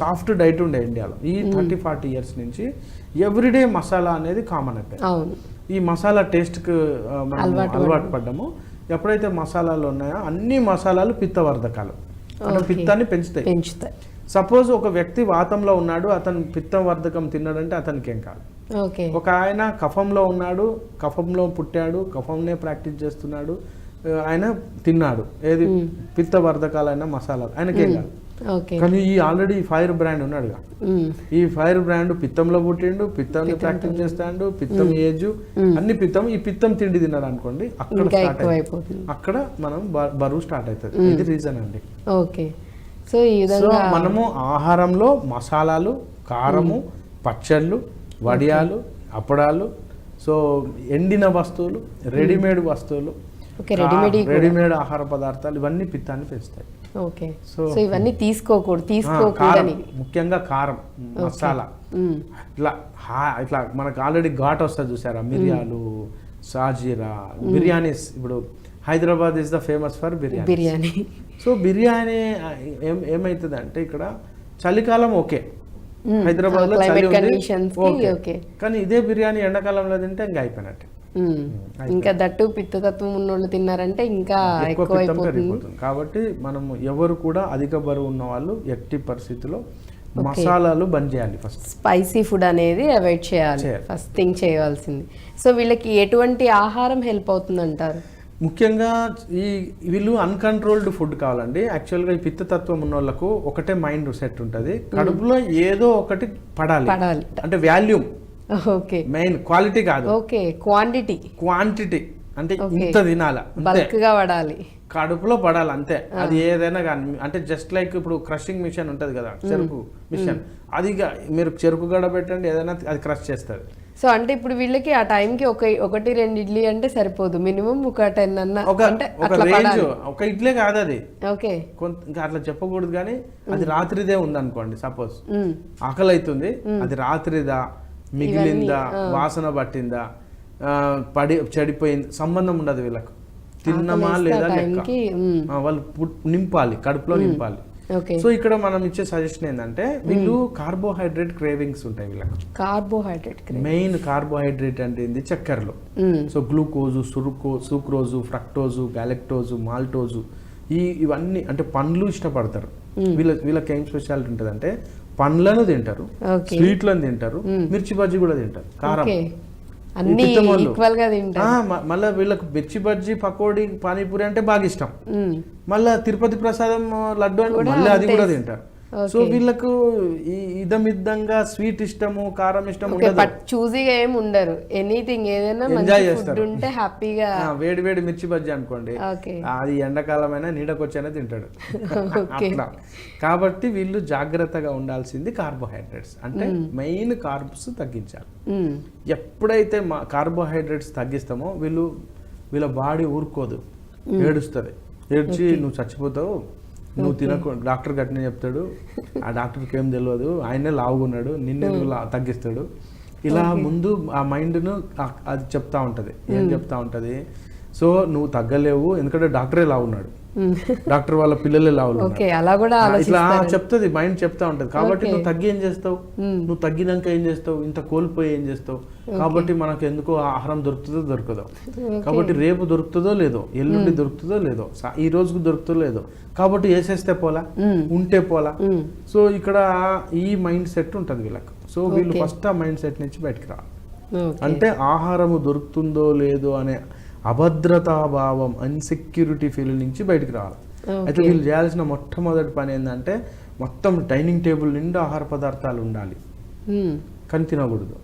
సాఫ్ట్ డైట్ ఉండే ఇండియాలో. ఈ 30-40 ఇయర్స్ నుంచి ఎవ్రీడే మసాలా అనేది కామన్ అయిపోయింది. ఈ మసాలా టేస్ట్ కు మనం అలవాటు పడ్డాము. ఎప్పుడైతే మసాలాలు ఉన్నాయో అన్ని మసాలాలు పిత్తవర్ధకాలు, అంటే పిత్తాన్ని పెంచుతాయి. సపోజ్ ఒక వ్యక్తి వాతంలో ఉన్నాడు, అతను పిత్తం వర్ధకం తిన్నాడంటే అతనికి ఏం కాదు. ఒక ఆయన కఫంలో ఉన్నాడు, కఫంలో పుట్టాడు, కఫంనే ప్రాక్టీస్ చేస్తున్నాడు, ఆయన తిన్నాడు ఏది పిత్త వర్ధకాలైన మసాలాలు, ఆయనకేం కాదు. కానీ ఈ ఆల్రెడీ ఫైర్ బ్రాండ్ ఉన్నాడుగా, ఈ ఫైర్ బ్రాండ్ పిత్తంలో పుట్టిండు, పిత్తాన్ని ప్రాక్టీస్ చేస్తాడు, పిత్తం ఏజ్ అన్ని పిత్తం, ఈ పిత్తం తిండి తిన్నాడు అనుకోండి, అక్కడ స్టార్ట్ అయిపోతుంది, అక్కడ మనం బరువు స్టార్ట్ అవుతుంది. ఇది రీజన్ అండి. సో మనము ఆహారంలో మసాలాలు, కారము, పచ్చళ్ళు, వడియాలు, అప్పడాలు, సో ఎండిన వస్తువులు, రెడీమేడ్ వస్తువులు, రెడీమేడ్ ఆహార పదార్థాలు ఇవన్నీ పిత్తాన్ని పెంచుతాయి. సో ఇవన్నీ తీసుకోకూడదు. ముఖ్యంగా కారం, మసాలా, ఇట్లా మనకు ఆల్రెడీ ఘాట్ వస్తుంది చూసారా, మిరియాలు, సాజీరా, బిర్యానీస్. ఇప్పుడు Hyderabad is the famous for biryani. So biryani ఏమైతుంది అంటే ఇక్కడ చలికాలం ఓకే, హైదరాబాద్ లో చలి ఉంది, కానీ ఇదే బిర్యానీ ఎండాకాలంలో తింటే ఇంకా అయిపోయినట్టు. ఇంకా దట్టు పిత్తతత్వం ఉన్నోళ్ళు తిన్నారంటే ఇంకా ఎక్కువైపోతుంది. కాబట్టి మనం ఎవరు కూడా అధిక బరువు ఉన్న వాళ్ళు ఎట్టి పరిస్థితిలో మసాలాలు బంద్ చేయాలి. ఫస్ట్ స్పైసీ ఫుడ్ అనేది అవాయిడ్ చేయాలి, ఫస్ట్ థింగ్ చేయాల్సింది. సో వీళ్ళకి ఎటువంటి ఆహారం హెల్ప్ అవుతుంది అంటారు? ముఖ్యంగా వీళ్ళు అన్కంట్రోల్డ్ ఫుడ్ కావాలండి. యాక్చువల్గా ఈ పిత్తతత్వం ఉన్న వాళ్ళకు ఒకటే మైండ్ సెట్ ఉంటుంది, కడుపులో ఏదో ఒకటి పడాలి, అంటే వాల్యూమ్ ఓకే మెయిన్ క్వాలిటీ కాదు, ఓకే క్వాంటిటీ క్వాంటిటీ. అంటే Okay. ఇంత తినాల, అంతే, బల్క్ గా పడాలి. కడుపులో పడాలి అంతే. అది ఏదైనా కానీ అంటే జస్ట్ లైక్ ఇప్పుడు క్రషింగ్ మిషన్ ఉంటుంది కదా, చెరుకు మిషన్, అది మీరు చెరుకు గడ పెట్టండి ఏదైనా అది క్రష్ చేస్తుంది. సో అంటే ఇప్పుడు వీళ్ళకి ఆ టైంకి ఒకటి రెండు ఇడ్లీ అంటే సరిపోదు, మినిమం ఒక 10 అన్న ఒక అంటే ఒక అట్లా రేంజ్, పడాలి. ఒక ఇడ్లీ కాదు అది, ఓకే కొంత ఇంకా అట్లా చెప్పకూడదు కానీ అది రాత్రిదే ఉందనుకోండి, సపోజ్ ఆకలి అవుతుంది, అది రాత్రిదా మిగిలిందా వాసన పట్టిందా చెడిపోయింది సంబంధం ఉండదు వీళ్ళకు. తిన్నమా లేదా లెక్క, వాళ్ళు నింపాలి, కడుపులో నింపాలి. సో ఇక్కడ మనం ఇచ్చే సజెషన్ ఏంటంటే వీళ్ళు కార్బోహైడ్రేట్ క్రేవింగ్స్ ఉంటాయి వీళ్ళకి. కార్బోహైడ్రేట్ మెయిన్ కార్బోహైడ్రేట్ అంటే ఏంది, చక్కెరలో. సో గ్లూకోజు, సూక్రోజు, ఫ్రక్టోజు, గ్యాలెక్టోజు, మాల్టోజు, ఇవన్నీ అంటే పండ్లు ఇష్టపడతారు. వీళ్ళకి ఏం స్పెషాలిటీ ఉంటుంది అంటే పండ్లను తింటారు, స్వీట్లను తింటారు, మిర్చి బజ్జీ కూడా తింటారు, కారం అన్ని ఈక్వల్ గా తింటారు. మళ్ళీ వీళ్ళకి మిర్చి బజ్జీ, పకోడీ, పానీపూరి అంటే బాగా ఇష్టం. మళ్ళా తిరుపతి ప్రసాదం, లడ్డు అంటే మళ్ళీ అది కూడా తింటారు. సో వీళ్ళకు ఇదమిద్దంగా స్వీట్ ఇష్టము, కారం ఇష్టం చూజీగా ఏమి ఉండరు, ఎనీథింగ్ ఏదైనా ఎంజాయ్ చేస్తారు. ఉంటే హ్యాపీగా వేడి వేడి మిర్చి బజ్జీ అనుకోండి, అది ఎండాకాలమైనా నీడకొచ్చైనా తింటాడు అట్లా. కాబట్టి వీళ్ళు జాగ్రత్తగా ఉండాల్సింది కార్బోహైడ్రేట్స్, అంటే మెయిన్ కార్బ్స్ తగ్గించాలి. ఎప్పుడైతే కార్బోహైడ్రేట్స్ తగ్గిస్తామో వీళ్ళ బాడీ ఊరుకోదు, ఏడుస్తుంది. ఏడ్చి నువ్వు చచ్చిపోతావు, నువ్వు తినకు, డాక్టర్ గట్టినే చెప్తాడు, ఆ డాక్టర్కి ఏం తెలియదు, ఆయనే లావుగున్నాడు, నిన్నే తగ్గిస్తాడు. ఇలా ముందు ఆ మైండ్ను అది చెప్తా ఉంటుంది. ఏం చెప్తా ఉంటుంది, సో నువ్వు తగ్గలేవు ఎందుకంటే డాక్టరే లావున్నాడు, డాక్టర్ వాళ్ళ పిల్లలే లావున్నారు, ఇట్లా చెప్తుంది మైండ్, చెప్తా ఉంటది. కాబట్టి నువ్వు తగ్గి ఏం చేస్తావు, నువ్వు తగ్గినాక ఏం చేస్తావు, ఇంత కోల్పోయి ఏం చేస్తావు. కాబట్టి మనకు ఎందుకో ఆహారం దొరుకుతుందో దొరకదో, కాబట్టి రేపు దొరుకుతుందో లేదో, ఎల్లుండి దొరుకుతుందో లేదో, ఈ రోజుకు దొరుకుతుందో లేదో, కాబట్టి వేసేస్తే పోలా, ఉంటే పోలా. సో ఇక్కడ ఈ మైండ్ సెట్ ఉంటుంది వీళ్ళకి. సో వీళ్ళు ఫస్ట్ ఆ మైండ్ సెట్ నుంచి బయటకు రావాలి. అంటే ఆహారము దొరుకుతుందో లేదో అనే అభద్రతాభావం, అన్సెక్యూరిటీ ఫీల్ నుంచి బయటకు రావాలి. అయితే వీళ్ళు చేయాల్సిన మొట్టమొదటి పని ఏంటంటే మొత్తం డైనింగ్ టేబుల్ నిండా ఆహార పదార్థాలు ఉండాలి, కానీ తినకూడదు.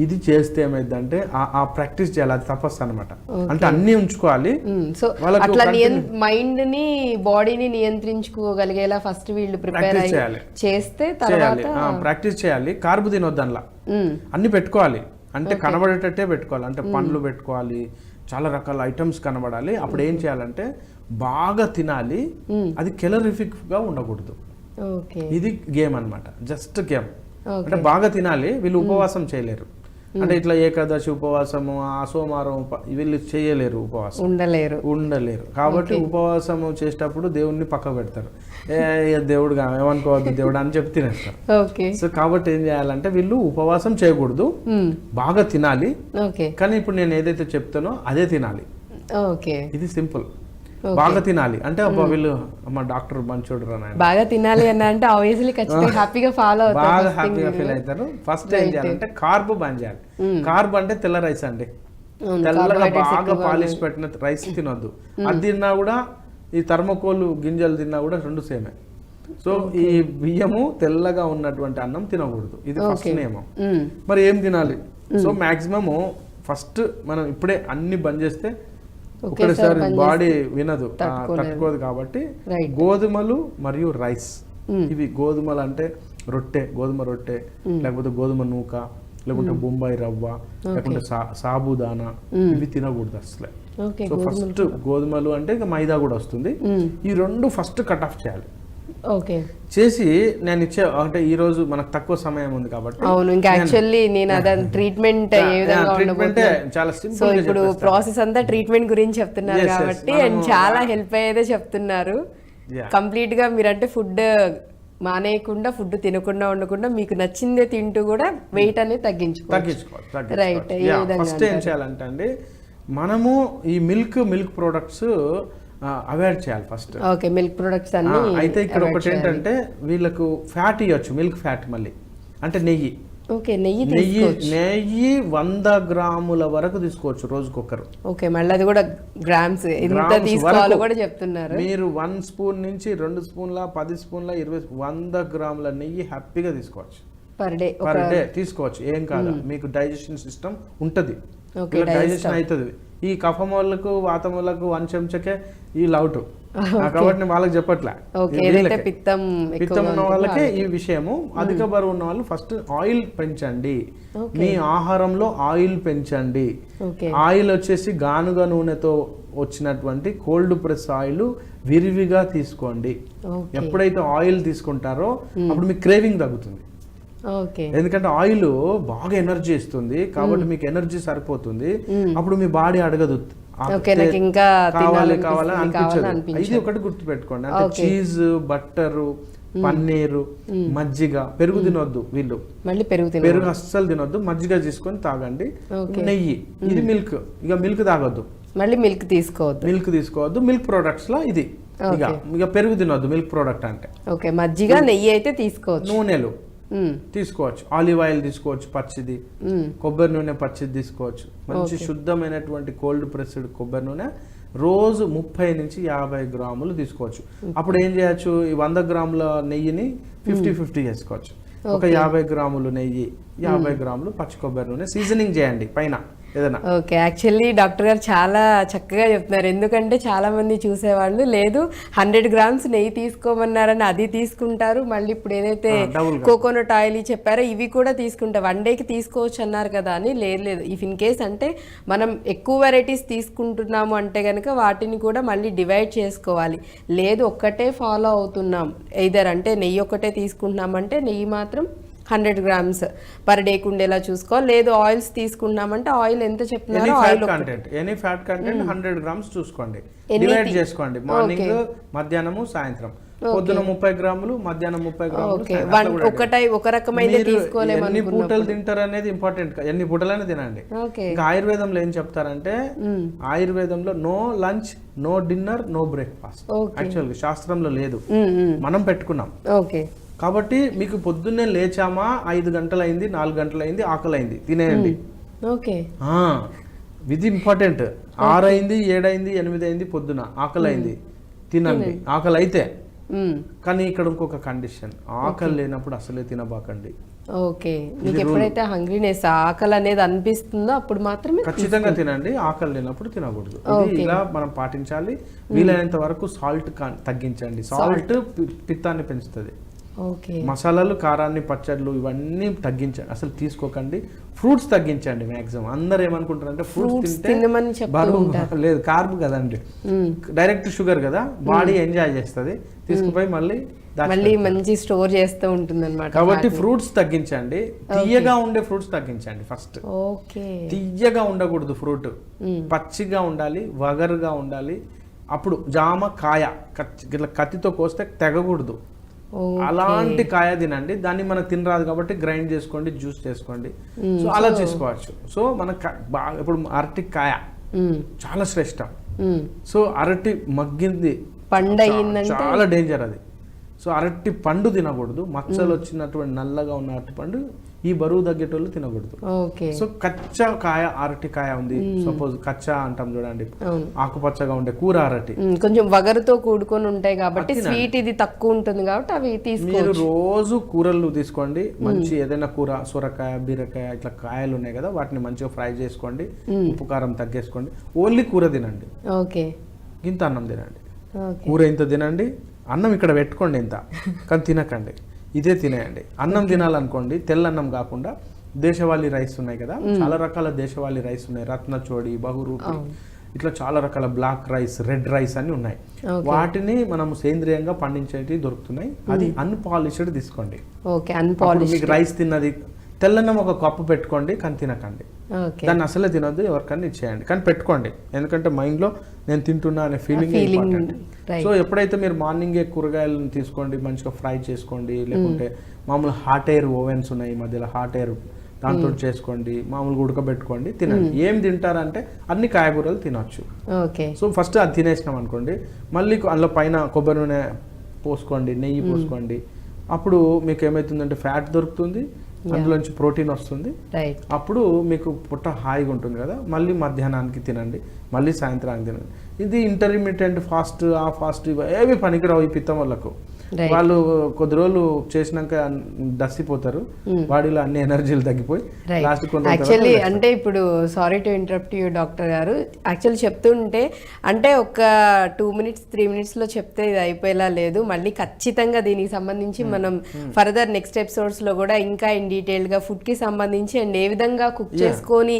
ఇది చేస్తే ఏమైందంటే ఆ ప్రాక్టీస్ చేయాలి, అది తపస్సు అనమాట. అంటే అన్ని ఉంచుకోవాలి. సో అట్లా మైండ్ ని బాడీని నియంత్రించుకోగలిగేలా ఫస్ట్ వీళ్ళు ప్రిపేర్ చేస్తే చేయాలి, ప్రాక్టీస్ చేయాలి. కార్బు తినొద్దు, అందులో అన్ని పెట్టుకోవాలి, అంటే కనబడేటట్టే పెట్టుకోవాలి. అంటే పండ్లు పెట్టుకోవాలి, చాలా రకాల ఐటమ్స్ కనబడాలి. అప్పుడు ఏం చేయాలంటే బాగా తినాలి, అది కెలరిఫిక్ గా ఉండకూడదు. ఇది గేమ్ అన్నమాట, జస్ట్ గేమ్. అంటే బాగా తినాలి, వీళ్ళు ఉపవాసం చేయలేరు. అంటే ఇట్లా ఏకాదశి ఉపవాసము, సోమవారం వీళ్ళు చేయలేరు, ఉపవాసం ఉండలేరు. కాబట్టి ఉపవాసం చేసేటప్పుడు దేవుణ్ణి పక్క పెడతారు, దేవుడుగా ఏమనుకోవద్దు దేవుడు అని చెప్పి తినేస్తారు. సో కాబట్టి ఏం చేయాలంటే వీళ్ళు ఉపవాసం చేయకూడదు, బాగా తినాలి. కానీ ఇప్పుడు నేను ఏదైతే చెప్తానో అదే తినాలి. ఇది సింపుల్. బాగా తినాలి అంటే వీళ్ళు మా డాక్టర్ మంచోడు రా, బాగా తినాలి అని అంటే ఆబ్వియస్లీ ఖచ్చితంగా హ్యాపీగా ఫాలో అవుతారు, బాగా హ్యాపీగా ఫీల్ అవుతారు. ఫస్ట్ ఏం చేయాలంటే కార్బ్ బంద్ చేయాలి. కార్బ్ అంటే తెల్ల రైస్ అండి, తెల్లగా బాగా పాలిష్ పెట్టిన రైస్ తినొద్దు. అది తిన్నా కూడా, ఈ థర్మోకోల్ గింజలు తిన్నా కూడా రెండు సేమే. సో ఈ బియ్యము తెల్లగా ఉన్నటువంటి అన్నం తినకూడదు, ఇది ఫస్ట్ నియమం. మరి ఏం తినాలి? సో మాక్సిమము ఫస్ట్ మనం ఇప్పుడే అన్ని బంద్ చేస్తే ఒకసారి బాడీ వినదు, తట్టుకోదు. కాబట్టి గోధుమలు మరియు రైస్, ఇవి గోధుమలు అంటే రొట్టె, గోధుమ రొట్టె, లేకపోతే గోధుమ నూక, లేకుంటే బొంబాయి రవ్వ, లేకుంటే సాబుదానా, ఇవి తినకూడదు అసలే. సో ఫస్ట్ గోధుమలు అంటే ఇంకా మైదా కూడా వస్తుంది, ఈ రెండు ఫస్ట్ కట్ ఆఫ్ చేయాలి. చేసి నేను ఇచ్చే అంటే ఈ రోజు మనకు తక్కువ సమయం ఉంది కాబట్టి ట్రీట్మెంట్ చాలా సింపుల్. ఇప్పుడు ప్రాసెస్ అంతా ట్రీట్మెంట్ గురించి చెప్తున్నారు కాబట్టి చాలా హెల్ప్ అయ్యేదే చెప్తున్నారు. కంప్లీట్ గా మీరంటే ఫుడ్ మానేయకుండా, ఫుడ్ తినకుండా ఉండకుండా మీకు నచ్చిందే తింటూ కూడా వెయిట్ అనేది తగ్గించుకోవాలి. రైట్. ఫస్ట్ ఏం చేయాలంటే అండి, మనము ఈ మిల్క్ ప్రొడక్ట్స్ అవాయిడ్ చేయాలి ఫస్ట్. ఓకే, మిల్క్ ప్రొడక్ట్స్ అన్ని. అయితే ఇక్కడ ఒకటి ఏంటంటే వీళ్ళకు ఫ్యాట్ ఇవ్వచ్చు, మిల్క్ ఫ్యాట్. మళ్ళీ అంటే నెయ్యి. ఓకే, నెయ్యి 100 గ్రాముల వరకు తీసుకోవచ్చు రోజుకొకరు. ఓకే, మళ్ళీ అది కూడా గ్రామ్స్ ఎంత తీసుకోవాలో కూడా చెప్తున్నారు. మీరు 1 స్పూన్ నుంచి 2 స్పూన్ల, 10 స్పూన్ల, 20 100 గ్రాముల నెయ్యి హ్యాపీగా తీసుకోవచ్చు. పర్ డే తీసుకోవచ్చు, ఏం కాదు. మీకు డైజెషన్ సిస్టమ్ ఉంటుంది, ఓకే డైజెషన్ అవుతుంది. ఈ కఫం వాళ్ళకు వాతం వాళ్ళకు 1 చెంచాకే ఈ లౌట్, కాబట్టి వాళ్ళకి చెప్పట్లే. పిత్తం ఉన్న వాళ్ళకే ఈ విషయము. అధిక బరువు ఉన్న వాళ్ళు ఫస్ట్ ఆయిల్ పెంచండి, మీ ఆహారంలో ఆయిల్ పెంచండి. ఆయిల్ వచ్చేసి గానుగ నూనెతో వచ్చినటువంటి కోల్డ్ ప్రెస్ ఆయిల్ విరివిగా తీసుకోండి. ఎప్పుడైతే ఆయిల్ తీసుకుంటారో అప్పుడు మీకు క్రేవింగ్ తగ్గుతుంది. ఎందుకంటే ఆయిల్ బాగా ఎనర్జీ ఇస్తుంది, కాబట్టి మీకు ఎనర్జీ సరిపోతుంది. అప్పుడు మీ బాడీ అడగదు కావాలి కావాలని అనిపించదు. ఇది ఒకటి గుర్తు పెట్టుకోండి. అంటే చీజ్, బట్టరు, పన్నీరు, మజ్జిగ, పెరుగు తినొద్దు వీళ్ళు, పెరుగు అస్సలు తినొద్దు. మజ్జిగ తీసుకొని తాగండి. నెయ్యి, ఇది మిల్క్, ఇక మిల్క్ తాగొద్దు, మళ్ళీ మిల్క్ తీసుకోవద్దు. మిల్క్ ప్రొడక్ట్స్ లో ఇది ఇక పెరుగు తినొద్దు. మిల్క్ ప్రొడక్ట్ అంటే మజ్జిగ, నెయ్యి అయితే తీసుకోవచ్చు. నూనెలు తీసుకోవచ్చు, ఆలివ్ ఆయిల్ తీసుకోవచ్చు పచ్చిది, కొబ్బరి నూనె పచ్చిది తీసుకోవచ్చు. మంచి శుద్ధమైనటువంటి కోల్డ్ ప్రెస్డ్ కొబ్బరి నూనె రోజు 30 నుంచి 50 గ్రాములు తీసుకోవచ్చు. అప్పుడు ఏం చేయొచ్చు, ఈ 100 గ్రాముల నెయ్యిని 50-50 చేసుకోవచ్చు. ఒక 50 గ్రాములు నెయ్యి, 50 గ్రాములు పచ్చి కొబ్బరి నూనె సీజనింగ్ చేయండి పైన ఏదైనా. ఓకే, యాక్చువల్లీ డాక్టర్ గారు చాలా చక్కగా చెప్తున్నారు. ఎందుకంటే చాలా మంది చూసేవాళ్ళు లేదు 100 గ్రామ్స్ నెయ్యి తీసుకోమన్నారని అది తీసుకుంటారు, మళ్ళీ ఇప్పుడు ఏదైతే కోకోనట్ ఆయిల్ చెప్పారో ఇవి కూడా తీసుకుంటారు. 1 డేకి తీసుకోవచ్చు అన్నారు కదా అని. లేదు, ఇఫ్ ఇన్ కేస్ అంటే మనం ఎక్కువ వెరైటీస్ తీసుకుంటున్నాము అంటే కనుక వాటిని కూడా మళ్ళీ డివైడ్ చేసుకోవాలి. లేదు ఒక్కటే ఫాలో అవుతున్నాం, ఎయిదర్ అంటే నెయ్యి ఒక్కటే తీసుకుంటున్నామంటే నెయ్యి మాత్రం 100 గ్రామ్స్ పర్ డే ఉండేలా చూసుకోవాలి. లేదు ఆయిల్స్ తీసుకున్నామంటే ఆయిల్ ఎంత చెప్తున్నారో ఎనీ ఫ్యాట్ కంటెంట్ 100 గ్రామ్స్ చూసుకోండి, డివైడ్ చేసుకోండి. మార్నింగ్, మధ్యాహ్నము, సాయంత్రం. పొద్దున 30 గ్రాములు, మధ్యాహ్నం 30 గ్రాములు. ఒక రకమైన తీసుకోలేము. ఎన్ని పూటలు తింటారు అనేది ఇంపార్టెంట్. ఎన్ని పూటలైనా తినండి. ఇంకా ఆయుర్వేదంలో ఏం చెప్తారంటే, ఆయుర్వేదంలో no lunch, no dinner, no breakfast. యాక్చువల్గా శాస్త్రంలో లేదు, మనం పెట్టుకున్నాం. కాబట్టి మీకు పొద్దున్నే లేచామా 5 గంటలైంది, 4 గంటలైంది, ఆకలి అయింది, తినేయండి. ఇది ఇంపార్టెంట్. 6 అయింది, 7 అయింది, 8 అయింది, పొద్దున ఆకలి అయింది, తినండి. ఆకలి అయితే, కానీ ఇక్కడ ఇంకొక కండిషన్, ఆకలి లేనప్పుడు అసలే తినబాకండి. ఎప్పుడైతే హంగ్రీనెస్, ఆకలి అనేది అనిపిస్తుందో అప్పుడు మాత్రమే ఖచ్చితంగా తినండి. ఆకలి లేనప్పుడు తినకూడదు. ఇలా మనం పాటించాలి. వీలైనంత వరకు సాల్ట్ తగ్గించండి. సాల్ట్ పిత్తాన్ని పెంచుతుంది. మసాలాలు, కారాన్ని, పచ్చళ్ళు ఇవన్నీ తగ్గించండి, అసలు తీసుకోకండి. ఫ్రూట్స్ తగ్గించండి మాక్సిమం. అందరు ఏమనుకుంటారంటే ఫ్రూట్స్ తింటే బరువు, లేదు కార్బ్ కదండి, డైరెక్ట్ షుగర్ కదా, బాడీ ఎంజాయ్ చేస్తుంది, తీసుకుపోయి మళ్ళీ మంచి స్టోర్ చేస్తూ ఉంటుంది అన్నమాట. కాబట్టి ఫ్రూట్స్ తగ్గించండి. తీయగా ఉండే ఫ్రూట్స్ తగ్గించండి ఫస్ట్. తీయగా ఉండకూడదు ఫ్రూట్, పచ్చిగా ఉండాలి, వగరుగా ఉండాలి. అప్పుడు జామ కాయ కత్తితో కోస్తే తెగకూడదు, అలాంటి కాయ తినండి. దాన్ని మనకు తినరాదు కాబట్టి గ్రైండ్ చేసుకోండి, జ్యూస్ చేసుకోండి. సో అలా చేసుకోవచ్చు. సో మనకు ఇప్పుడు అరటి కాయ చాలా శ్రేష్టం. సో అరటి మగ్గింది చాలా డేంజర్ అది. సో అరటి పండు తినకూడదు. మచ్చలు వచ్చినటువంటి నల్లగా ఉన్న అరటి పండు ఈ బరువు తగ్గేటోళ్ళు తినకూడదు. సో కచ్చా కాయ, అరటి కాయ ఉంది, సపోజ్ కచ్చా అంటాం చూడండి, ఆకుపచ్చగా ఉండే కూర అరటి, కొంచెం వగరుతో కూడుకొని ఉంటాయి కాబట్టి స్వీట్ ఇది తక్కువ ఉంటుంది కాబట్టి అవి మీరు రోజు కూరలు తీసుకోండి. మంచి ఏదైనా కూర, సొరకాయ, బీరకాయ, ఇట్లా కాయలు ఉన్నాయి కదా, వాటిని మంచిగా ఫ్రై చేసుకోండి, ఉప్పు కారం తగ్గేసుకోండి. ఓన్లీ కూర తినండి, ఇంత అన్నం తినండి. కూర ఇంత తినండి, అన్నం ఇక్కడ పెట్టుకోండి ఇంత, కానీ తినకండి, ఇదే తినేయండి. అన్నం తినాలనుకోండి, తెల్లన్నం కాకుండా దేశవాళీ రైస్ ఉన్నాయి కదా, చాలా రకాల దేశవాళీ రైస్ ఉన్నాయి, రత్నచోడి, బహురూపి, ఇట్లా చాలా రకాల బ్లాక్ రైస్, రెడ్ రైస్ అని ఉన్నాయి. వాటిని మనం సేంద్రియంగా పండించేవి దొరుకుతున్నాయి. అది అన్పాలిష్డ్ తీసుకోండి. మీకు రైస్ తిన్నది తెల్లన్నం ఒక కప్పు పెట్టుకోండి, కానీ తినకండి. దాన్ని అసలే తినొద్దు, ఎవరికన్నా ఇచ్చేయండి, కానీ పెట్టుకోండి. ఎందుకంటే మైండ్లో నేను తింటున్నా అనే ఫీలింగ్ ఇంపార్టెంట్. సో ఎప్పుడైతే మీరు మార్నింగే కూరగాయలను తీసుకోండి, మంచిగా ఫ్రై చేసుకోండి. లేకుంటే మామూలు హాట్ ఎయిర్ ఓవెన్స్ ఉన్నాయి ఈ మధ్యలో, హాట్ ఎయిర్ దాంతో చేసుకోండి, మామూలుగా ఉడకబెట్టుకోండి, తినండి. ఏం తింటారంటే అన్ని కాయగూరలు తినొచ్చు. సో ఫస్ట్ అది తినేసినాం అనుకోండి, మళ్ళీ అందులో పైన కొబ్బరి నూనె పోసుకోండి, నెయ్యి పోసుకోండి. అప్పుడు మీకు ఏమవుతుందంటే ఫ్యాట్ దొరుకుతుంది, అందులోంచి ప్రోటీన్ వస్తుంది. అప్పుడు మీకు పుట్ట హాయిగా ఉంటుంది కదా. మళ్ళీ మధ్యాహ్నానికి తినండి, మళ్ళీ సాయంత్రానికి తినండి. ఇది ఇంటర్మీడియట్ ఫాస్ట్, ఆ ఫాస్ట్ ఏవి పనికిరావు ఈ పిత్తం వాళ్ళకు. Right. వాళ్ళు కొద్ది రోజులు చేసినాక దస్సిపోతారు, బాడీలో అన్ని ఎనర్జీలు తగ్గిపోయి లాస్ట్ యాక్చువల్లీ అంటే ఇప్పుడు sorry to interrupt you doctor గారు, యాక్చువల్లీ చెప్తుంటే అంటే ఒక 2 minutes 3 minutes చెప్తే ఇది అయిపోయేలా లేదు. మళ్ళీ ఖచ్చితంగా దీనికి సంబంధించి మనం ఫర్దర్ నెక్స్ట్ ఎపిసోడ్స్ లో కూడా ఇంకా ఇన్ డీటెయిల్ గా ఫుడ్ కి సంబంధించి అండ్ ఏ విధంగా కుక్ చేసుకొని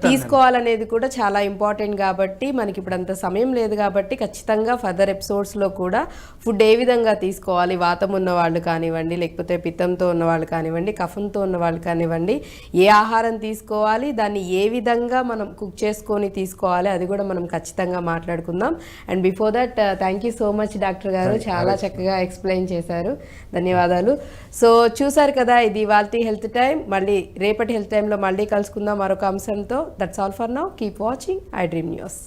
తీసుకోవాలనేది కూడా చాలా ఇంపార్టెంట్. కాబట్టి మనకి ఇప్పుడు అంత సమయం లేదు కాబట్టి ఖచ్చితంగా ఫర్దర్ ఎపిసోడ్స్ లో కూడా ఫుడ్ ఏ విధంగా తీసుకోవాలి, వాతం ఉన్న వాళ్ళు కానివ్వండి, లేకపోతే పిత్తంతో ఉన్న వాళ్ళు కానివ్వండి, కఫంతో ఉన్న వాళ్ళు కానివ్వండి, ఏ ఆహారం తీసుకోవాలి, దాన్ని ఏ విధంగా మనం కుక్ చేసుకొని తీసుకోవాలి, అది కూడా మనం ఖచ్చితంగా మాట్లాడుకుందాం. And before that thank you so much doctor గారు, చాలా చక్కగా ఎక్స్ప్లెయిన్ చేశారు, ధన్యవాదాలు. సో చూసారు కదా, ఇది ఇవాల్టి హెల్త్ టైం. మళ్ళీ రేపటి హెల్త్ టైంలో మళ్ళీ కలుసుకుందాం మరొక అంశంతో. That's all for now. Keep watching I dream news.